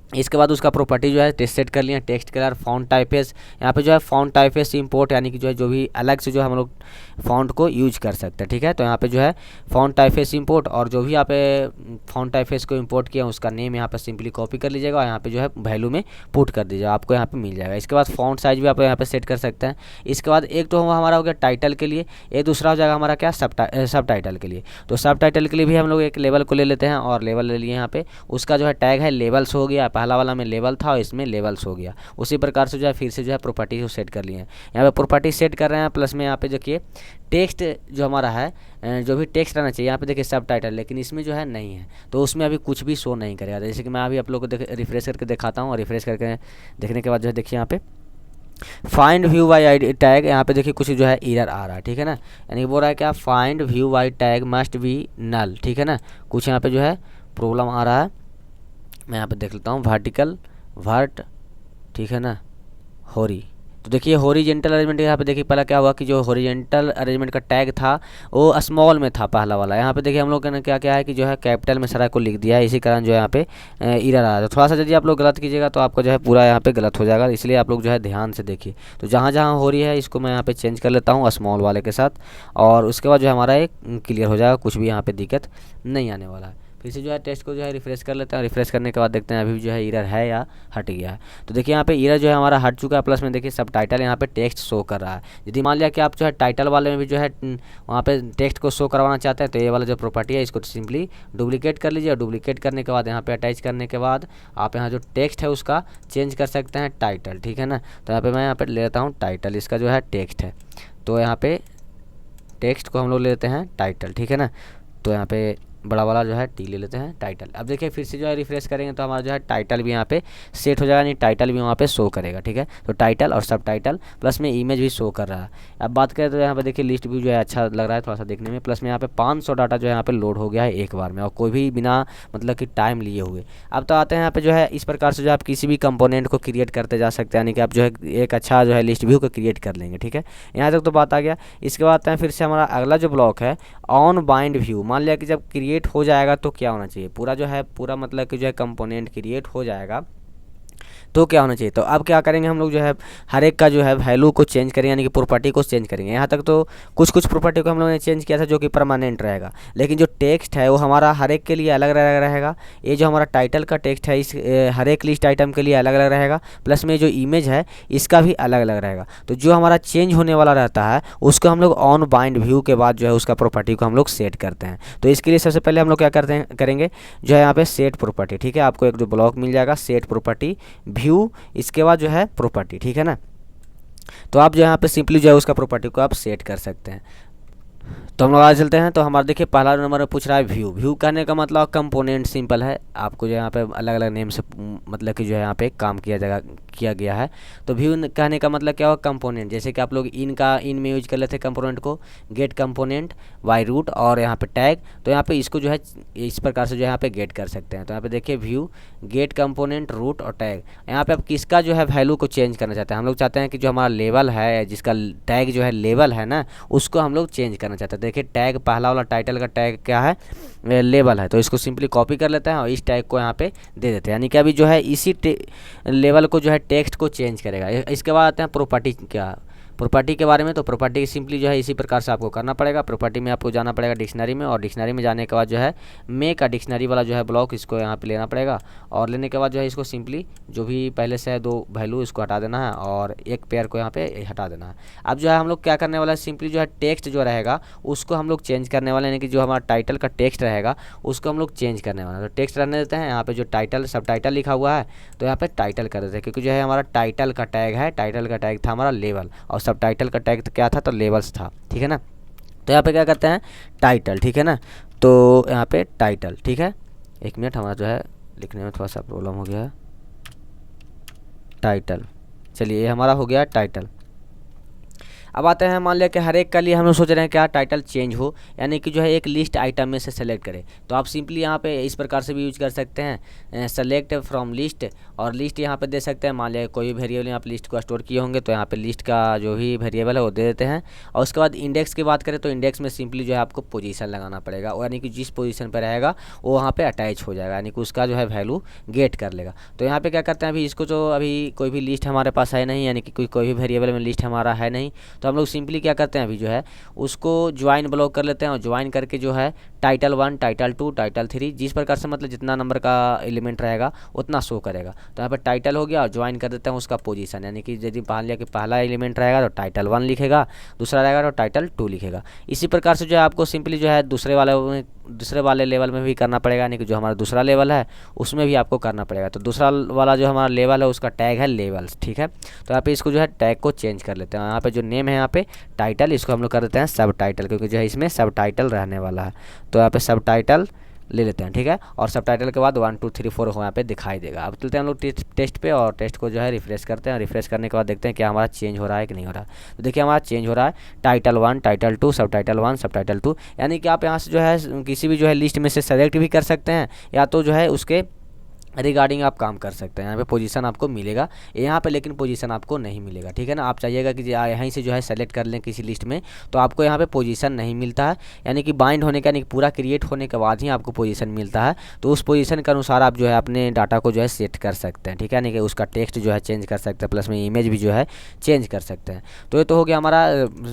इसके बाद उसका प्रॉपर्टी जो है टेस्ट सेट कर लिया, टेक्स्ट कलर, फॉन्ट टाइपेस। यहाँ पे जो है फॉन्ट टाइपेस इंपोर्ट यानी कि जो है जो भी अलग से जो हम लोग फॉन्ट को यूज कर सकते हैं, ठीक है। तो यहाँ पे जो है फॉन्ट टाइपेस इंपोर्ट, और जो भी यहाँ पे फॉन्ट टाइपेस को इंपोर्ट किया उसका नेम यहाँ पे सिंपली कॉपी कर लीजिएगा और यहाँ पे जो है वैल्यू में पुट कर दीजिएगा, आपको यहाँ पे मिल जाएगा। इसके बाद फॉन्ट साइज भी आप यहाँ पे सेट कर सकते हैं। इसके बाद एक तो हमारा हो गया टाइटल के लिए, एक दूसरा हो जाएगा हमारा क्या, सब टाइटल के लिए। तो सब टाइटल के लिए भी हम लोग एक लेवल को ले लेते हैं, और लेवल ले लिए यहाँ पे, उसका जो है टैग है लेवल्स हो गया, पहला वाला में लेवल था और इसमें लेवल्स हो गया। उसी प्रकार से जो है फिर से जो है प्रॉपर्टी को सेट कर लिए हैं। यहाँ पे प्रॉपर्टी सेट कर रहे हैं, प्लस में यहाँ पे देखिए टेक्स्ट जो हमारा है, जो भी टेक्स्ट रहना चाहिए यहाँ पे देखिए सब टाइटल, लेकिन इसमें जो है नहीं है, तो उसमें अभी कुछ भी शो नहीं करेगा। जैसे कि मैं अभी आप लोग को रिफ्रेश करके दिखाता हूँ, और रिफ्रेश करके देखने के बाद जो है देखिए यहाँ पे find view by I tag, यहाँ पे देखिए कुछ जो है एरर आ रहा है, ठीक है ना। यानी बोल रहा है क्या, find view by tag must be null, ठीक है ना। कुछ यहाँ पे जो है प्रॉब्लम आ रहा है, मैं यहाँ पे देख लेता हूँ वर्टिकल वर्ट, ठीक है ना, होरी। तो देखिए हॉरिजेंटल अरेंजमेंट यहाँ पे देखिए पहला क्या हुआ कि जो हॉरिजेंटल अरेंजमेंट का टैग था वो स्मॉल में था पहला वाला। यहाँ पे देखिए हम लोग ने क्या क्या है कि जो है कैपिटल में सारा को लिख दिया है, इसी कारण जो है यहाँ पे एरर आ रहा है। थोड़ा सा यदि आप लोग गलत कीजिएगा तो आपका जो है पूरा यहाँ पे गलत हो जाएगा, इसलिए आप लोग जो है ध्यान से देखिए। तो जहाँ जहाँ हो रही है इसको मैं यहाँ पे चेंज कर लेता हूँ स्मॉल वाले के साथ, और उसके बाद जो हमारा एक क्लियर हो जाएगा, कुछ भी यहाँ पे दिक्कत नहीं आने वाला है। फिर से जो है टेस्ट को जो है रिफ्रेश कर लेते हैं, रिफ्रेश करने के बाद देखते हैं अभी जो है एरर है या हट गया है। तो देखिए यहाँ पे एरर जो है हमारा हट चुका है, प्लस में देखिए सब टाइटल यहाँ पे टेक्स्ट शो कर रहा है। यदि मान लिया कि आप जो है टाइटल वाले में भी जो है वहाँ पे टेक्स्ट को शो करवाना चाहते हैं, तो ये वाला जो प्रॉपर्टी है इसको सिंपली डुप्लीकेट कर लीजिए, और डुप्लीकेट करने के बाद यहाँ पे अटैच करने के बाद आप यहाँ जो टेक्स्ट है उसका चेंज कर सकते हैं टाइटल, ठीक है ना। तो यहाँ पर मैं यहाँ पर ले लेता हूँ टाइटल, इसका जो है टेक्स्ट है, तो यहाँ पे टेक्स्ट को हम लोग ले लेते हैं टाइटल, ठीक है ना। तो यहाँ पे बड़ा वाला जो है टी ले लेते हैं टाइटल। अब देखिए फिर से जो है रिफ्रेश करेंगे तो हमारा जो है टाइटल भी यहाँ पे सेट हो जाएगा, नहीं टाइटल भी वहाँ पे शो करेगा, ठीक है। तो टाइटल और सब टाइटल प्लस में इमेज भी शो कर रहा है। अब बात करें तो यहाँ पे देखिए लिस्ट भी जो है अच्छा लग रहा है थोड़ा सा देखने में, प्लस में यहाँ पे 500 डाटा जो है यहाँ पे लोड हो गया है एक बार में, और कोई भी बिना मतलब कि टाइम लिए हुए। अब तो आते हैं यहाँ पे जो है इस प्रकार से जो आप किसी भी कंपोनेंट को क्रिएट करते जा सकते हैं, यानी कि आप जो है एक अच्छा जो है लिस्ट व्यू को क्रिएट कर लेंगे, ठीक है। यहाँ तक तो बात आ गया। इसके बाद आते हैं फिर से हमारा अगला जो ब्लॉक है ऑन बाइंड व्यू। मान लिया कि जब क्रिएट हो जाएगा तो क्या होना चाहिए, पूरा जो है पूरा मतलब कि जो है कंपोनेंट क्रिएट हो जाएगा तो क्या होना चाहिए। तो अब क्या करेंगे हम लोग जो है हर एक का जो है वैल्यू को चेंज करेंगे, यानी कि प्रॉपर्टी को चेंज करेंगे। यहाँ तक तो कुछ प्रॉपर्टी को हम लोगों ने चेंज किया था जो कि परमानेंट रहेगा, लेकिन जो टेक्स्ट है वो हमारा हर एक के लिए अलग अलग रहेगा। ये जो हमारा टाइटल का टेक्स्ट है इस हर एक लिस्ट आइटम के लिए अलग अलग रहेगा, प्लस में जो इमेज है इसका भी अलग अलग रहेगा। तो जो हमारा चेंज होने वाला रहता है उसको हम लोग ऑन बाइंड व्यू के बाद जो है उसका प्रॉपर्टी को हम लोग सेट करते हैं। तो इसके लिए सबसे पहले हम लोग क्या करेंगे जो है यहाँ पे सेट प्रॉपर्टी, ठीक है। आपको एक जो ब्लॉक मिल जाएगा सेट प्रॉपर्टी व्यू, इसके बाद जो है प्रॉपर्टी, ठीक है ना। तो आप जो यहाँ पे सिंपली जो है उसका प्रॉपर्टी को आप सेट कर सकते हैं। तो हम लोग आगे चलते हैं। तो हमारा देखिए पहला नंबर में पूछ रहा है व्यू। व्यू कहने का मतलब कंपोनेंट सिंपल है, आपको जो यहाँ पे अलग अलग नेम से मतलब कि जो है यहाँ पे काम किया गया है। तो व्यू कहने का मतलब क्या हुआ, कंपोनेंट। जैसे कि आप लोग इन में यूज कर लेते हैं कंपोनेंट को, गेट कंपोनेंट बाय रूट और यहाँ पे टैग। तो यहाँ पे इसको जो है इस प्रकार से जो है यहाँ पे गेट कर सकते हैं। तो यहाँ पे देखिए व्यू गेट कंपोनेंट रूट और टैग। यहाँ पे आप किसका जो है वैल्यू को चेंज करना चाहते हैं। हम लोग चाहते हैं कि जो हमारा लेवल है, जिसका टैग जो है लेवल है ना, उसको हम लोग चेंज करना चाहते हैं। देखिए टैग पहला वाला टाइटल का टैग क्या है, लेवल है। तो इसको सिंपली कॉपी कर लेते हैं और इस टैग को यहाँ पे दे देते हैं, यानी कि अभी जो है इसी लेवल को जो है टेक्स्ट को चेंज करेगा। इसके बाद आते हैं प्रॉपर्टी क्या, प्रॉपर्टी के बारे में, तो प्रॉपर्टी सिंपली जो है इसी प्रकार से आपको करना पड़ेगा। प्रॉपर्टी में आपको जाना पड़ेगा डिक्शनरी में, और डिक्शनरी में जाने के बाद जो है मेक का डिक्शनरी वाला जो है ब्लॉक इसको यहाँ पे लेना पड़ेगा, और लेने के बाद जो है इसको सिंपली जो भी पहले से है 2 वैल्यू इसको हटा देना है और एक पेयर को यहाँ पे हटा देना है। अब जो है हम लोग क्या करने वाला है, सिंपली जो है टेक्स्ट जो रहेगा उसको हम लोग चेंज करने वाले हैं, यानी कि जो हमारा टाइटल का टेक्स्ट रहेगा उसको हम लोग चेंज करने वाले हैं। तो टेक्स्ट रहने देते हैं, यहाँ पे जो टाइटल सब टाइटल लिखा हुआ है तो यहाँ पे टाइटल कर देते हैं, क्योंकि जो है हमारा टाइटल का टैग है, टाइटल का टैग था हमारा लेवल, और सब टाइटल का टैग क्या था, तो लेवल्स था, ठीक है ना। तो यहाँ पे क्या करते हैं टाइटल, ठीक है ना। तो यहाँ पे टाइटल, ठीक है, 1 मिनट, हमारा जो है लिखने में थोड़ा सा प्रॉब्लम हो गया है। टाइटल, चलिए ये हमारा हो गया टाइटल। अब आते हैं, मान लिया कि हर एक के लिए हम लोग सोच रहे हैं क्या टाइटल चेंज हो, यानी कि जो है एक लिस्ट आइटम में से सेलेक्ट करें, तो आप सिंपली यहाँ पे इस प्रकार से भी यूज कर सकते हैं, सेलेक्ट फ्रॉम लिस्ट, और लिस्ट यहाँ पे दे सकते हैं। मान लिया कोई भी वेरिएबल आप लिस्ट को स्टोर किए होंगे तो यहाँ पे लिस्ट का जो भी वेरिएबल है वो दे देते हैं। और उसके बाद इंडेक्स की बात करें तो इंडेक्स में सिंपली जो है आपको पोजीशन लगाना पड़ेगा, यानी कि जिस पोजीशन पर रहेगा वो वहाँ पे अटैच हो जाएगा, यानी कि उसका जो है वैल्यू गेट कर लेगा। तो यहाँ पे क्या करते हैं, अभी इसको जो अभी कोई भी लिस्ट हमारे पास है नहीं, यानी कि कोई भी वेरिएबल में लिस्ट हमारा है नहीं, तो हम लोग सिंपली क्या करते हैं, अभी जो है उसको ज्वाइन ब्लॉक कर लेते हैं, और ज्वाइन करके जो है टाइटल 1, टाइटल 2, टाइटल 3, जिस प्रकार से मतलब जितना नंबर का एलिमेंट रहेगा उतना शो करेगा। तो यहाँ पर टाइटल हो गया, और ज्वाइन कर देते हैं उसका पोजीशन, यानी कि यदि मान लिया कि पहला एलिमेंट रहेगा तो टाइटल 1 लिखेगा, दूसरा रहेगा तो टाइटल 2 लिखेगा। इसी प्रकार से जो है आपको सिंपली जो है दूसरे वाले लेवल में भी करना पड़ेगा, यानी कि जो हमारा दूसरा लेवल है उसमें भी आपको करना पड़ेगा। तो दूसरा वाला जो हमारा लेवल है उसका टैग है लेवल्स, ठीक है। तो यहाँ पे इसको जो है टैग को चेंज कर लेते हैं, यहाँ पे जो नेम है यहाँ पे टाइटल, इसको हम लोग कर देते हैं सब टाइटल, क्योंकि जो है इसमें सब टाइटल रहने वाला है। तो यहाँ पे सब टाइटल ले लेते हैं, ठीक है, और सब टाइटल के बाद 1 2 3 4 यहाँ पे दिखाई देगा। अब चलते हैं हम लोग टेस्ट पे, और टेस्ट को जो है रिफ्रेश करते हैं। रिफ्रेश करने के बाद देखते हैं क्या हमारा चेंज हो रहा है कि नहीं हो रहा है। तो देखिए हमारा चेंज हो रहा है, टाइटल 1, टाइटल 2, सब टाइटल 1, सब टाइटल 2, यानी कि आप यहाँ से जो है किसी भी जो है लिस्ट में से सेलेक्ट भी कर सकते हैं, या तो जो है उसके रिगार्डिंग आप काम कर सकते हैं। यहाँ पे पोजीशन आपको मिलेगा, यहाँ पे लेकिन पोजीशन आपको नहीं मिलेगा, ठीक है ना। आप चाहिएगा कि यहीं से जो है सेलेक्ट कर लें किसी लिस्ट में, तो आपको यहाँ पे पोजीशन नहीं मिलता है, यानी कि बाइंड होने का, यानी कि पूरा क्रिएट होने के बाद ही आपको पोजीशन मिलता है। तो उस पोजीशन के अनुसार आप जो है अपने डाटा को जो है सेट कर सकते हैं, ठीक है, यानी कि उसका टेक्स्ट जो है चेंज कर सकते हैं, प्लस में इमेज भी जो है चेंज कर सकते हैं। तो ये तो हो गया हमारा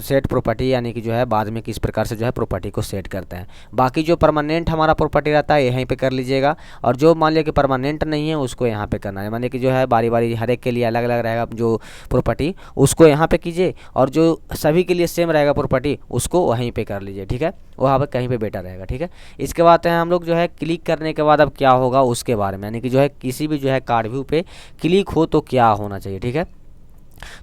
सेट प्रॉपर्टी, यानी कि जो है बाद में किस प्रकार से जो है प्रॉपर्टी को सेट करते हैं। बाकी जो परमानेंट हमारा प्रॉपर्टी रहता है यहीं पर कर लीजिएगा, और जो मान लिया कि परमानेंट नहीं है उसको यहाँ पे करना है, मानिए कि जो है बारी बारी हर एक के लिए अलग अलग रहेगा जो प्रॉपर्टी, उसको यहाँ पे कीजिए, और जो सभी के लिए सेम रहेगा प्रॉपर्टी उसको वहीं पे कर लीजिए, ठीक है, वहाँ पे कहीं पे बेटर रहेगा, ठीक है। इसके बाद हम लोग जो है क्लिक करने के बाद अब क्या होगा उसके बारे में, यानी कि जो है किसी भी जो है कार्ड व्यू पे क्लिक हो तो क्या होना चाहिए, ठीक है।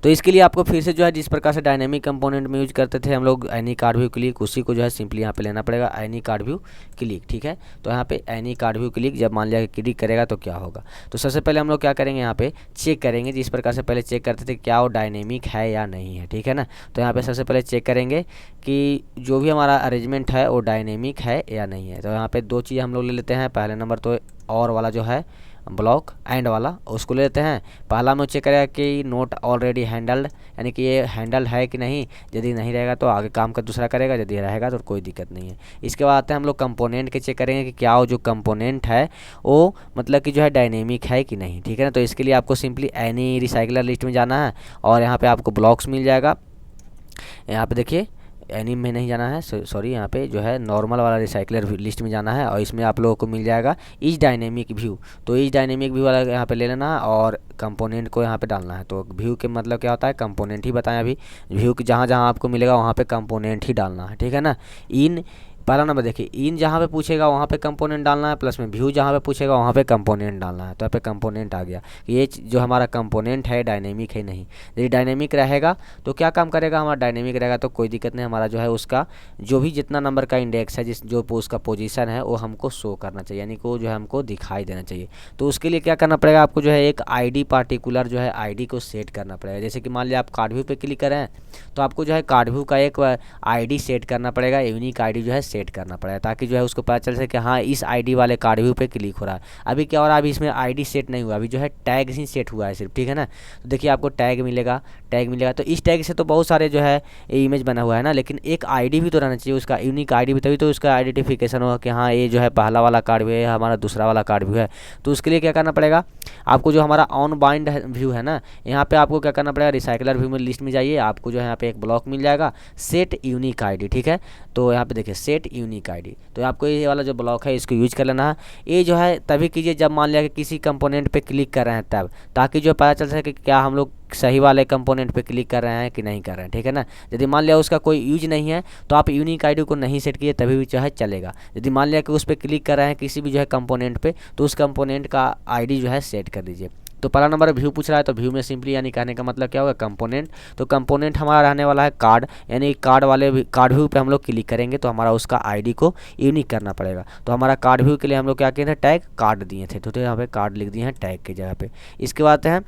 तो इसके लिए आपको फिर से जो है जिस प्रकार से डायनेमिक कंपोनेंट में यूज करते थे हम लोग एनी कार्ड व्यू क्लिक, उसी को जो है सिंपली यहाँ पे लेना पड़ेगा, एनी कार्ड व्यू क्लिक, ठीक है। तो यहाँ पे एनी कार्ड व्यू क्लिक जब मान लिया कि क्लिक करेगा तो क्या होगा, तो सबसे पहले हम लोग क्या करेंगे, यहाँ पे चेक करेंगे, जिस प्रकार से पहले चेक करते थे क्या वो डायनेमिक है या नहीं है, ठीक है ना। तो यहाँ पे सबसे पहले चेक करेंगे कि जो भी हमारा अरेंजमेंट है वो डायनेमिक है या नहीं है। तो यहाँ पे 2 चीज़ हम लोग ले लेते हैं, पहले नंबर तो और वाला जो है ब्लॉक एंड वाला उसको ले लेते हैं। पहला में चेक करेगा कि नोट ऑलरेडी हैंडल्ड, यानी कि ये हैंडल है कि नहीं, यदि नहीं रहेगा तो आगे काम का दूसरा करेगा, यदि रहेगा तो कोई दिक्कत नहीं है। इसके बाद आते हैं हम लोग कंपोनेंट के चेक करेंगे कि क्या वो जो कंपोनेंट है वो मतलब कि जो है डायनेमिक है कि नहीं, ठीक है ना। तो इसके लिए आपको सिंपली एनी रिसाइकलर लिस्ट में जाना है, और यहाँ पर आपको ब्लॉक्स मिल जाएगा। यहाँ पर देखिए एनी में नहीं जाना है, सॉरी, यहाँ पे जो है नॉर्मल वाला रिसाइकलर लिस्ट में जाना है, और इसमें आप लोगों को मिल जाएगा इच डायनेमिक व्यू। तो इच डायनेमिक व्यू वाला यहाँ पे ले लेना है, और कंपोनेंट को यहाँ पे डालना है। तो व्यू के मतलब क्या होता है, कंपोनेंट ही बताएं अभी, व्यू की जहाँ जहाँ आपको मिलेगा वहाँ पे कंपोनेंट ही डालना है, ठीक है ना। इन पहला नंबर देखिए, इन जहाँ पे पूछेगा वहाँ पे कंपोनेंट डालना है, प्लस में व्यू जहाँ पे पूछेगा वहाँ पे कंपोनेंट डालना है। तो यहाँ पे कंपोनेंट आ गया, ये जो हमारा कंपोनेंट है डायनेमिक है नहीं। यदि डायनेमिक रहेगा तो क्या काम करेगा, हमारा डायनेमिक रहेगा तो कोई दिक्कत नहीं, हमारा जो है उसका जो भी जितना नंबर का इंडेक्स है, जिस जो उसका पोजीशन है वो हमको शो करना चाहिए, यानी कि वो जो है हमको दिखाई देना चाहिए। तो उसके लिए क्या करना पड़ेगा, आपको जो है एक आईडी पार्टिकुलर जो है आईडी को सेट करना पड़ेगा। जैसे कि मान लिया आप कार्ड व्यू पे क्लिक करें तो आपको जो है कार्ड व्यू का एक आईडी सेट करना पड़ेगा, यूनिक आईडी जो है सेट करना पड़ेगा, ताकि जो है उसको पता चल सके कि हाँ इस आईडी वाले कार्ड व्यू पे क्लिक हो रहा है। अभी क्या हो रहा है, अभी इसमें आईडी सेट नहीं हुआ, अभी जो है टैग ही सेट हुआ है सिर्फ, ठीक है ना। तो देखिए आपको टैग मिलेगा, तो इस टैग से तो बहुत सारे जो है इमेज बना हुआ है ना, लेकिन एक आईडी भी तो रहना चाहिए, उसका यूनिक आईडी भी, तभी तो उसका आइडेंटिफिकेशन होगा कि हाँ ये जो है पहला वाला कार्ड व्यू है, हमारा दूसरा वाला कार्ड व्यू है। तो उसके लिए क्या करना पड़ेगा आपको, जो हमारा ऑन बाइंड व्यू है ना, यहाँ पे आपको क्या करना पड़ेगा, रिसाइकलर व्यू में लिस्ट में जाइए, आपको जो है यहाँ पे एक ब्लॉक मिल जाएगा सेट यूनिक आईडी, ठीक है। तो यहाँ पे देखिए सेट यूनिक आईडी, तो आपको ये वाला जो ब्लॉक है इसको यूज कर लेना है। ये जो है तभी कीजिए जब मान लिया कि किसी कंपोनेंट पे क्लिक कर रहे हैं तब, ताकि जो पता चल सके कि क्या हम लोग सही वाले कंपोनेंट पे क्लिक कर रहे हैं कि नहीं कर रहे हैं, ठीक है ना। यदि मान लिया उसका कोई यूज नहीं है तो आप यूनिक आईडी को नहीं सेट कीजिए, तभी भी जो है चलेगा। यदि मान लिया कि उस पर क्लिक कर रहे हैं किसी भी जो है कंपोनेंट पे, तो उस कंपोनेंट का आईडी जो है सेट कर दीजिए। तो पहला नंबर व्यू पूछ रहा है, तो व्यू में सिंपली यानी कहने का मतलब क्या होगा, कंपोनेंट। तो कंपोनेंट हमारा रहने वाला है कार्ड, यानी कार्ड वाले कार्ड व्यू पे हम लोग क्लिक करेंगे तो हमारा उसका आईडी को यूनिक करना पड़ेगा। तो हमारा कार्ड व्यू के लिए हम लोग क्या किए थे, टैग कार्ड दिए थे, तो यहाँ पे कार्ड लिख दिए हैं टैग की जगह पे। इसके बाद हैं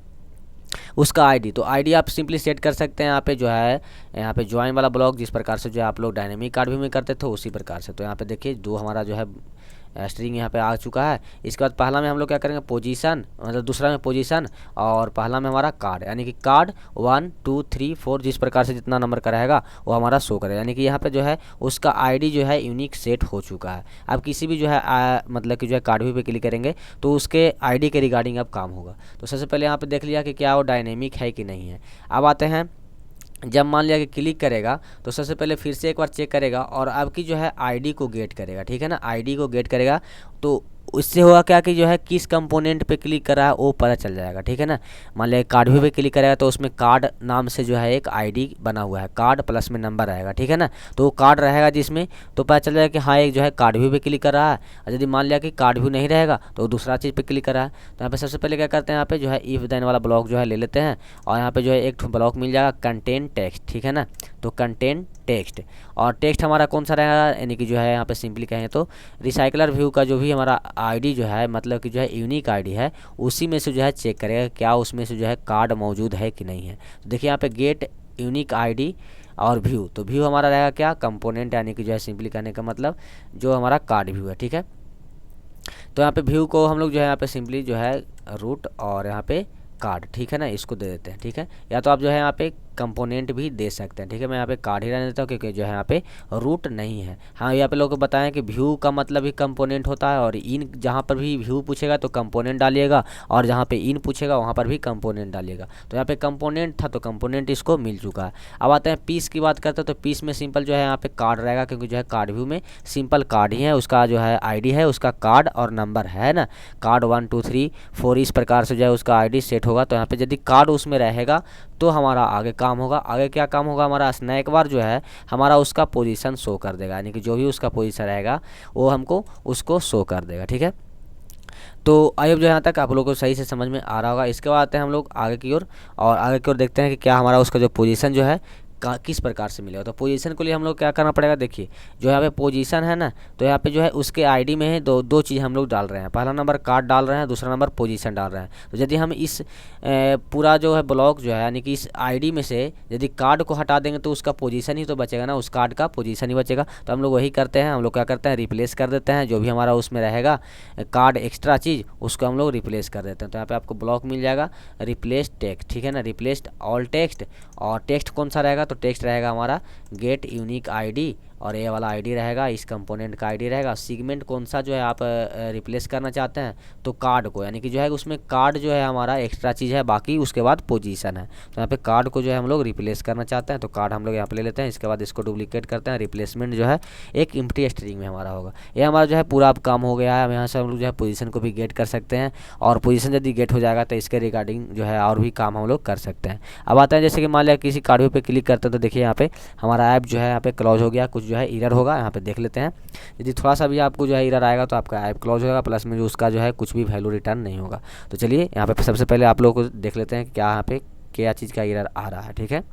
उसका आईडी, तो आईडी आप सिंपली सेट कर सकते हैं यहाँ पे जो है, यहाँ पे ज्वाइन वाला ब्लॉक जिस प्रकार से जो है आप लोग डायनेमिक कार्ड व्यू में करते थे उसी प्रकार से। तो यहाँ पे देखिए दो हमारा जो है स्ट्रिंग यहाँ पे आ चुका है। इसके बाद पहला में हम लोग क्या करेंगे, पोजीशन, मतलब दूसरा में पोजीशन, और पहला में हमारा कार्ड, यानी कि कार्ड 1 2 3 4 जिस प्रकार से जितना नंबर का रहेगा वो हमारा शो करेगा, यानी कि यहाँ पे जो है उसका आईडी जो है यूनिक सेट हो चुका है। अब किसी भी जो है मतलब कि जो है कार्ड व्यू पे क्लिक करेंगे तो उसके आईडी के रिगार्डिंग अब काम होगा। तो सबसे पहले यहाँ पे देख लिया कि क्या वो डायनेमिक है कि नहीं है। अब आते हैं, जब मान लिया कि क्लिक करेगा तो सबसे पहले फिर से एक बार चेक करेगा और अब की जो है आईडी को गेट करेगा, ठीक है ना। आईडी को गेट करेगा तो उससे होगा क्या कि जो है किस कंपोनेंट पे क्लिक कर रहा है वो पता चल जाएगा, ठीक है ना। मान लिया कार्ड व्यू पे क्लिक करेगा तो उसमें कार्ड नाम से जो है एक आईडी बना हुआ है, कार्ड प्लस में नंबर रहेगा, ठीक है ना। तो वो कार्ड रहेगा जिसमें, तो पता चल जाएगा कि हाँ एक जो है कार्ड व्यू पे क्लिक कर रहा है। और यदि मान लिया कि कार्ड व्यू नहीं रहेगा तो दूसरा चीज़ पे क्लिक कर रहा है, तो यहाँ पे सबसे पहले क्या करते हैं, यहाँ पे जो है इफ देन वाला ब्लॉक जो है ले लेते हैं, और यहाँ पे जो है एक ब्लॉक मिल जाएगा कंटेन टेक्स्ट, ठीक है ना। तो कंटेन टेक्स्ट, और टेक्स्ट हमारा कौन सा रहेगा, यानी कि जो है यहाँ पे सिंपली कहें तो रिसाइकलर व्यू का जो भी हमारा आईडी जो है, मतलब कि जो है यूनिक आईडी है, उसी में से जो है चेक करेगा क्या उसमें से जो है कार्ड मौजूद है कि नहीं है। तो देखिए यहाँ पे गेट यूनिक आईडी और व्यू, तो व्यू हमारा रहेगा क्या, कंपोनेंट, यानी कि जो है सिंपली कहने का मतलब जो हमारा कार्ड व्यू है, ठीक है। तो यहाँ पे व्यू को हम लोग जो है यहाँ पे सिंपली जो है रूट और यहाँ पे कार्ड, ठीक है ना, इसको दे देते हैं, ठीक है। या तो आप जो है यहाँ पे कंपोनेंट भी दे सकते हैं, ठीक है। मैं यहाँ पे कार्ड ही रहने देता हूँ क्योंकि जो है यहाँ पे रूट नहीं है। हाँ यहाँ पे लोगों को बताएं कि व्यू का मतलब ही कंपोनेंट होता है, और इन जहाँ पर भी व्यू पूछेगा तो कंपोनेंट डालिएगा, और जहाँ पे इन पूछेगा वहाँ पर भी कंपोनेंट डालिएगा। तो यहाँ पे कंपोनेंट था तो कंपोनेंट इसको मिल चुका है। अब आते हैं पीस की बात करते हैं, तो पीस में सिंपल जो है यहाँ पे कार्ड रहेगा, क्योंकि जो है कार्ड व्यू में सिंपल कार्ड ही है, उसका जो है आईडी है, उसका कार्ड और नंबर है ना, कार्ड 1 2 3 4 इस प्रकार से जो है उसका आईडी सेट होगा। तो यहाँ पे यदि कार्ड उसमें रहेगा तो हमारा आगे काम होगा। आगे क्या काम होगा, हमारा स्नैक बार जो है हमारा उसका पोजीशन शो कर देगा, यानी कि जो भी उसका पोजीशन रहेगा वो हमको उसको शो कर देगा, ठीक है। तो आई होप जो यहाँ तक आप लोगों को सही से समझ में आ रहा होगा। इसके बाद आते हैं हम लोग आगे की ओर, और आगे की ओर देखते हैं कि क्या हमारा उसका जो पोजीशन जो है किस प्रकार से मिलेगा। तो पोजीशन के लिए हम लोग क्या करना पड़ेगा, देखिए जो यहाँ पे पोजीशन है ना, तो यहाँ पे जो है उसके आईडी में है दो चीज़ हम लोग डाल रहे हैं, पहला नंबर कार्ड डाल रहे हैं, दूसरा नंबर पोजीशन डाल रहे हैं। तो यदि हम इस पूरा जो है ब्लॉक जो है, यानी कि इस आईडी में से यदि कार्ड को हटा देंगे तो उसका पोजीशन ही तो बचेगा ना, उस कार्ड का पोजीशन ही बचेगा। तो हम लोग वही करते हैं, हम लोग क्या करते हैं, रिप्लेस कर देते हैं जो भी हमारा उसमें रहेगा कार्ड एक्स्ट्रा चीज़, उसको हम लोग रिप्लेस कर देते हैं। तो यहाँ पे आपको ब्लॉक मिल जाएगा रिप्लेस टेक्स्ट, ठीक है ना, रिप्लेस्ड ऑल टेक्स्ट। और टेक्स्ट कौन सा रहेगा, तो टेक्स्ट रहेगा हमारा गेट यूनिक आईडी, और ये वाला आईडी रहेगा इस कंपोनेंट का आईडी रहेगा। सेगमेंट कौन सा जो है आप रिप्लेस करना चाहते हैं, तो कार्ड को, यानी कि जो है उसमें कार्ड जो है हमारा एक्स्ट्रा चीज़ है, बाकी उसके बाद पोजीशन है। तो यहाँ पे कार्ड को जो है हम लोग रिप्लेस करना चाहते हैं, तो कार्ड हम लोग यहाँ पे ले लेते हैं। इसके बाद इसको डुप्लीकेट करते हैं, रिप्लेसमेंट जो है एक एम्प्टी स्ट्रिंग में हमारा होगा। ये हमारा जो है पूरा अब काम हो गया है। अब यहाँ से हम लोग जो है पोजीशन को भी गेट कर सकते हैं, और पोजीशन यदि गेट हो जाएगा तो इसके रिगार्डिंग जो है और भी काम हम लोग कर सकते हैं। अब आता है जैसे कि मान लिया किसी कार्ड व्यू पे क्लिक करते हैं तो देखिए यहाँ पे हमारा ऐप जो है यहाँ पे क्लोज हो गया, कुछ जो है एरर होगा, यहाँ पे देख लेते हैं। यदि थोड़ा सा भी आपको जो है एरर आएगा तो आपका ऐप क्लोज होगा, प्लस में जो उसका जो है कुछ भी वैल्यू रिटर्न नहीं होगा। तो चलिए यहाँ पे सबसे पहले आप लोगों को देख लेते हैं कि क्या यहाँ पे क्या चीज़ का एरर आ रहा है, ठीक है।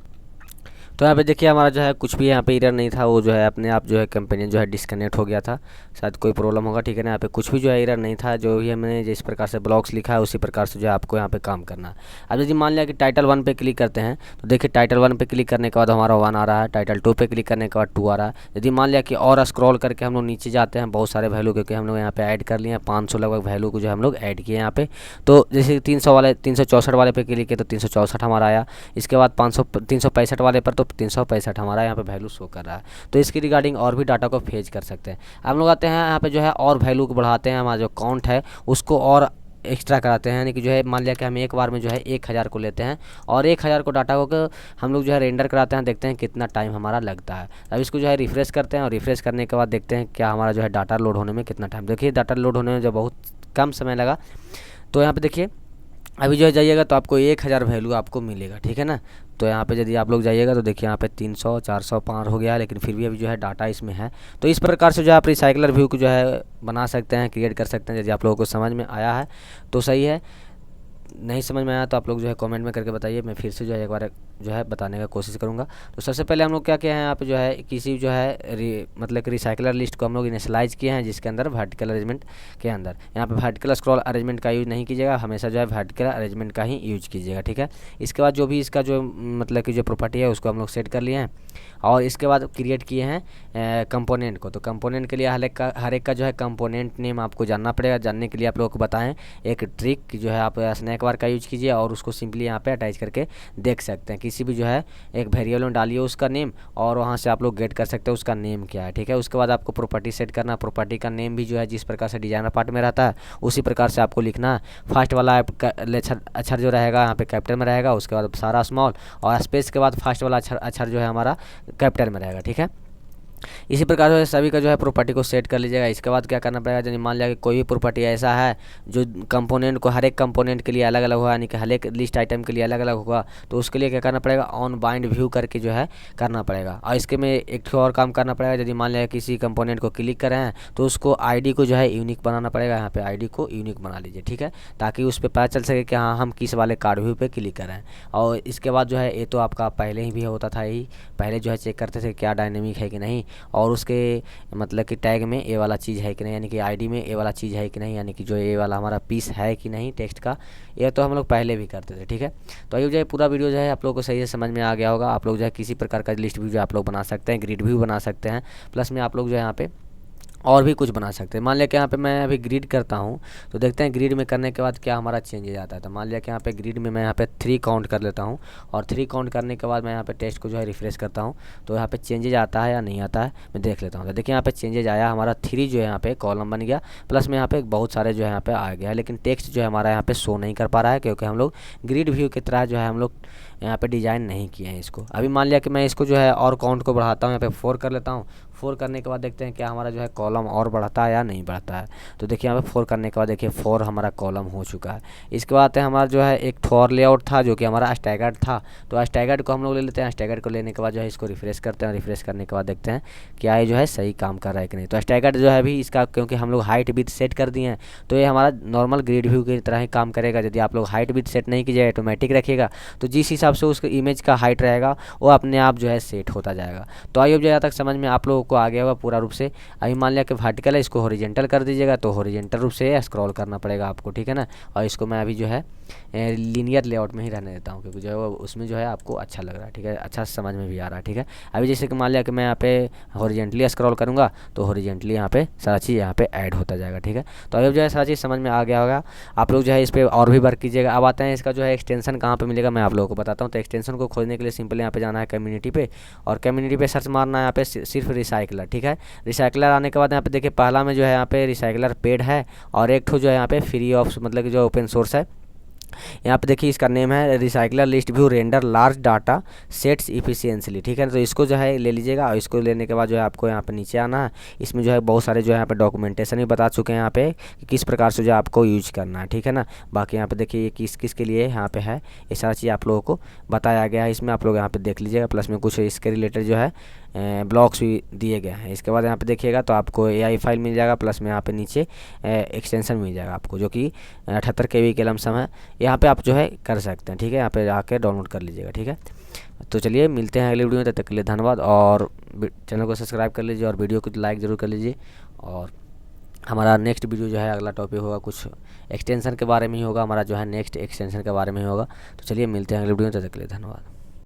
तो यहाँ पे देखिए हमारा जो है कुछ भी यहाँ पे एरर नहीं था, वो जो है अपने आप जो है कंपेनियन जो है डिस्कनेक्ट हो गया था, शायद कोई प्रॉब्लम होगा, ठीक है ना। यहाँ पे कुछ भी जो है एरर नहीं था, जो भी हमने जिस प्रकार से ब्लॉक्स लिखा है उसी प्रकार से जो है आपको यहाँ पे काम करना है। अब यदि मान लिया कि टाइटल 1 पे क्लिक करते हैं तो देखिए टाइटल 1 पे क्लिक करने के बाद हमारा 1 आ रहा है, टाइटल 2 पे क्लिक करने के बाद 2 आ रहा है। यदि मान लिया कि और स्क्रॉल करके हम लोग नीचे जाते हैं, बहुत सारे वैल्यू क्योंकि हम लोग यहाँ पे ऐड कर लिए हैं, 500 लगभग वैल्यू को जो हम लोग ऐड किए यहाँ पे। तो जैसे 300 वाले 364 वाले पे क्लिक किए तो 364 हमारा आया, इसके बाद 500 365 वाले पर तो 365 हमारा यहाँ पे वैल्यू शो कर रहा है। तो इसकी रिगार्डिंग और भी डाटा को फेच कर सकते हैं। हम लोग आते हैं यहाँ पे जो है और वैल्यू को बढ़ाते हैं, हमारा जो काउंट है उसको और एक्स्ट्रा कराते हैं, यानी कि जो है मान लिया कि हम एक बार में जो है 1000 को लेते हैं और 1000 को डाटा को हम लोग जो है रेंडर कराते हैं, देखते हैं कितना टाइम हमारा लगता है। अब इसको जो है रिफ्रेश करते हैं और रिफ्रेश करने के बाद देखते हैं क्या हमारा जो है डाटा लोड होने में कितना टाइम। देखिए डाटा लोड होने में जो बहुत कम समय लगा। तो यहाँ पे देखिए अभी जो है जाइएगा तो आपको 1000 वैल्यू आपको मिलेगा, ठीक है ना। तो यहाँ पे यदि आप लोग जाइएगा तो देखिए यहाँ पे 300 400 पार हो गया है, लेकिन फिर भी अभी जो है डाटा इसमें है। तो इस प्रकार से जो है आप रिसाइकलर व्यू को जो है बना सकते हैं, क्रिएट कर सकते हैं। यदि आप लोगों को समझ में आया है तो सही है, नहीं समझ में आया तो आप लोग जो है कमेंट में करके बताइए, मैं फिर से जो है एक बार जो है बताने का कोशिश करूँगा। तो सबसे पहले हम लोग क्या किया है यहाँ पे जो है किसी जो है मतलब कि रिसाइकलर लिस्ट को हम लोग इनिशियलाइज किए हैं, जिसके अंदर वर्टिकल अरेंजमेंट के अंदर यहाँ पे वर्टिकल स्क्रॉल अरेंजमेंट का यूज़ नहीं कीजिएगा, हमेशा जो है वर्टिकल अरेंजमेंट का ही यूज कीजिएगा, ठीक है। इसके बाद जो भी इसका जो मतलब कि जो प्रॉपर्टी है उसको हम लोग सेट कर लिए हैं और इसके बाद क्रिएट किए हैं कंपोनेंट को। तो कंपोनेंट के लिए हर एक का जो है कंपोनेंट नेम आपको जानना पड़ेगा। जानने के लिए आप लोगों को बताएं एक ट्रिक जो है, आप स्नैक बार का यूज कीजिए और उसको सिंपली यहाँ पे अटैच करके देख सकते हैं। किसी भी जो है एक वेरिएबल में डालिए उसका नेम और वहाँ से आप लोग गेट कर सकते हैं उसका नेम क्या है, ठीक है। उसके बाद आपको प्रॉपर्टी सेट करना, प्रॉपर्टी का नेम भी जो है जिस प्रकार से डिजाइनर पार्ट में रहता है उसी प्रकार से आपको लिखना है। फर्स्ट वाला अक्षर जो रहेगा यहाँ पे कैपिटल में रहेगा, उसके बाद सारा स्मॉल और स्पेस के बाद फर्स्ट वाला अक्षर जो है हमारा कैपिटल में रहेगा, ठीक है। इसी प्रकार से सभी का जो है प्रॉपर्टी को सेट कर लीजिएगा। इसके बाद क्या करना पड़ेगा, जब मान लिया कि कोई भी प्रॉपर्टी ऐसा है जो कंपोनेंट को हर एक कंपोनेंट के लिए अलग अलग होगा, यानी कि हर एक लिस्ट आइटम के लिए अलग अलग होगा, तो उसके लिए क्या करना पड़ेगा, ऑन बाइंड व्यू करके जो है करना पड़ेगा। और इसके में एक और काम करना पड़ेगा, यदि मान लिया किसी कंपोनेंट को क्लिक कर रहे हैं तो उसको ID को जो है यूनिक बनाना पड़ेगा। यहाँ पे ID को यूनिक बना लीजिए, ठीक है, ताकि उस पर पता चल सके कि हाँ हम किस वाले कार्ड व्यू पे क्लिक कर रहे हैं। और इसके बाद जो है ये तो आपका पहले ही भी होता था, यही पहले जो है चेक करते थे क्या डायनेमिक है कि नहीं, और उसके मतलब कि टैग में ए वाला चीज़ है कि नहीं, यानी कि आईडी में ए वाला चीज़ है कि नहीं, यानी कि जो ए वाला हमारा पीस है कि नहीं टेक्स्ट का, ये तो हम लोग पहले भी करते थे, ठीक है। तो ये जो है पूरा वीडियो जो है आप लोगों को सही से समझ में आ गया होगा। आप लोग जो है किसी प्रकार का लिस्ट व्यू जो आप लोग बना सकते हैं, ग्रिड व्यू बना सकते हैं, प्लस में आप लोग जो है यहाँ पे और भी कुछ बना सकते हैं। मान लिया कि यहाँ पे मैं अभी ग्रिड करता हूँ तो देखते हैं ग्रिड में करने के बाद क्या हमारा चेंजेज आता है। तो मान लिया कि यहाँ पे ग्रिड में मैं यहाँ पे 3 काउंट कर लेता हूँ और 3 काउंट करने के बाद मैं यहाँ पे टेक्स्ट को जो है रिफ्रेश करता हूँ तो यहाँ पे चेंजेज आता है या नहीं आता है मैं देख लेता हूँ। तो देखिए यहाँ पे चेंजेज आया, हमारा 3 जो है यहाँ पे कॉलम बन गया, प्लस में यहाँ पे बहुत सारे जो है यहाँ पे आ गया है, लेकिन टेक्स्ट जो है हमारा यहाँ पे शो नहीं कर पा रहा है क्योंकि हम लोग ग्रिड व्यू की तरह जो है हम लोग यहाँ पे डिज़ाइन नहीं किए हैं इसको। अभी मान लिया कि मैं इसको जो है और काउंट को बढ़ाता हूँ, यहाँ पे 4 कर लेता हूँ। 4 करने के बाद देखते हैं क्या हमारा जो है कॉलम और बढ़ता है या नहीं बढ़ता है। तो देखिए यहाँ पे 4 करने के बाद देखिए 4 हमारा कॉलम हो चुका है। इसके बाद आते हैं हमारा जो है एक और लेआउट था जो कि हमारा स्टैगर्ड था, तो स्टैगर्ड को हम लोग ले लेते हैं। स्टैगर्ड को लेने के बाद जो है इसको रिफ्रेश करते हैं, रिफ्रेश करने के बाद देखते हैं क्या ये जो है सही काम कर रहा है कि नहीं। तो स्टैगर्ड जो है अभी इसका क्योंकि हम लोग हाइट विड्थ सेट कर दिए हैं तो ये हमारा नॉर्मल ग्रिड व्यू की तरह ही काम करेगा। यदि आप लोग हाइट विड्थ सेट नहीं कीजिएगा, ऑटोमेटिक रखिएगा, तो जिस हिसाब से उसके इमेज का हाइट रहेगा वो अपने आप जो है सेट होता जाएगा। तो आइए जहाँ तक समझ में आप लोगों को आ गया होगा पूरा रूप से। अभी मान लिया कि वर्टिकल है, इसको हॉरिजॉन्टल कर दीजिएगा, तो हॉरिजॉन्टल रूप से स्क्रॉल करना पड़ेगा आपको, ठीक है ना। और इसको मैं अभी जो है लीनियर लेआउट में ही रहने देता हूँ क्योंकि जो है उसमें जो है आपको अच्छा लग रहा है, ठीक है, अच्छा समझ में भी आ रहा है, ठीक है। अभी जैसे कि मान लिया कि मैं यहाँ पे हॉरिजॉन्टली स्क्रॉल करूँगा तो हॉरिजॉन्टली यहाँ पे सारा चीज़ यहाँ पे ऐड होता जाएगा, ठीक है। तो अभी जो है सारा चीज़ समझ में आ गया होगा। आप लोग जो है इस पर और भी वर्क कीजिएगा। अब आते हैं इसका जो है एक्सटेंशन कहाँ पर मिलेगा मैं आप लोगों को बताता हूँ। तो एक्सटेंशन को खोजने के लिए सिंपल यहाँ पे जाना है कम्युनिटी पे और कम्युनिटी पे सर्च मारना है यहाँ पे सिर्फ रिसाइकलर, ठीक है। रिसाइकलर आने के बाद यहाँ पे देखिए पहला में जो है यहाँ पे रिसाइकलर पेड है और एक ठो जो है यहाँ पे फ्री ऑफ मतलब कि जो ओपन सोर्स है। यहाँ पे देखिए इसका नेम है recycler list view render large data sets efficiently, ठीक है। तो इसको जो है ले लीजिएगा और इसको लेने के बाद जो है आपको यहाँ पे नीचे आना है। इसमें जो है बहुत सारे जो है यहाँ पे डॉक्यूमेंटेशन भी बता चुके हैं यहाँ पे कि किस प्रकार से जो आपको यूज करना है, ठीक है ना। बाकी यहाँ पे देखिए ये किस किस के लिए यहाँ पे है, ये सारा चीज़ आप लोगों को बताया गया है इसमें, आप लोग यहाँ पे देख लीजिएगा। प्लस में कुछ इसके रिलेटेड जो है ब्लॉक्स भी दिए गए हैं। इसके बाद यहाँ पे देखिएगा तो आपको AI फाइल मिल जाएगा, प्लस में यहाँ पे नीचे एक्सटेंशन मिल जाएगा आपको जो कि 78 KB के लमसम है। यहाँ पे आप जो है कर सकते हैं। ठीक है, यहाँ पे आके डाउनलोड कर लीजिएगा। ठीक है, तो चलिए मिलते हैं अगले वीडियो में, तब तक के लिए धन्यवाद। और चैनल को सब्सक्राइब कर लीजिए और वीडियो को लाइक ज़रूर कर लीजिए। और हमारा नेक्स्ट वीडियो जो है अगला टॉपिक होगा कुछ एक्सटेंशन के बारे में ही होगा, हमारा जो है नेक्स्ट एक्सटेंशन के बारे में ही होगा। तो चलिए मिलते हैं अगले वीडियो में, तब तक के लिए धन्यवाद।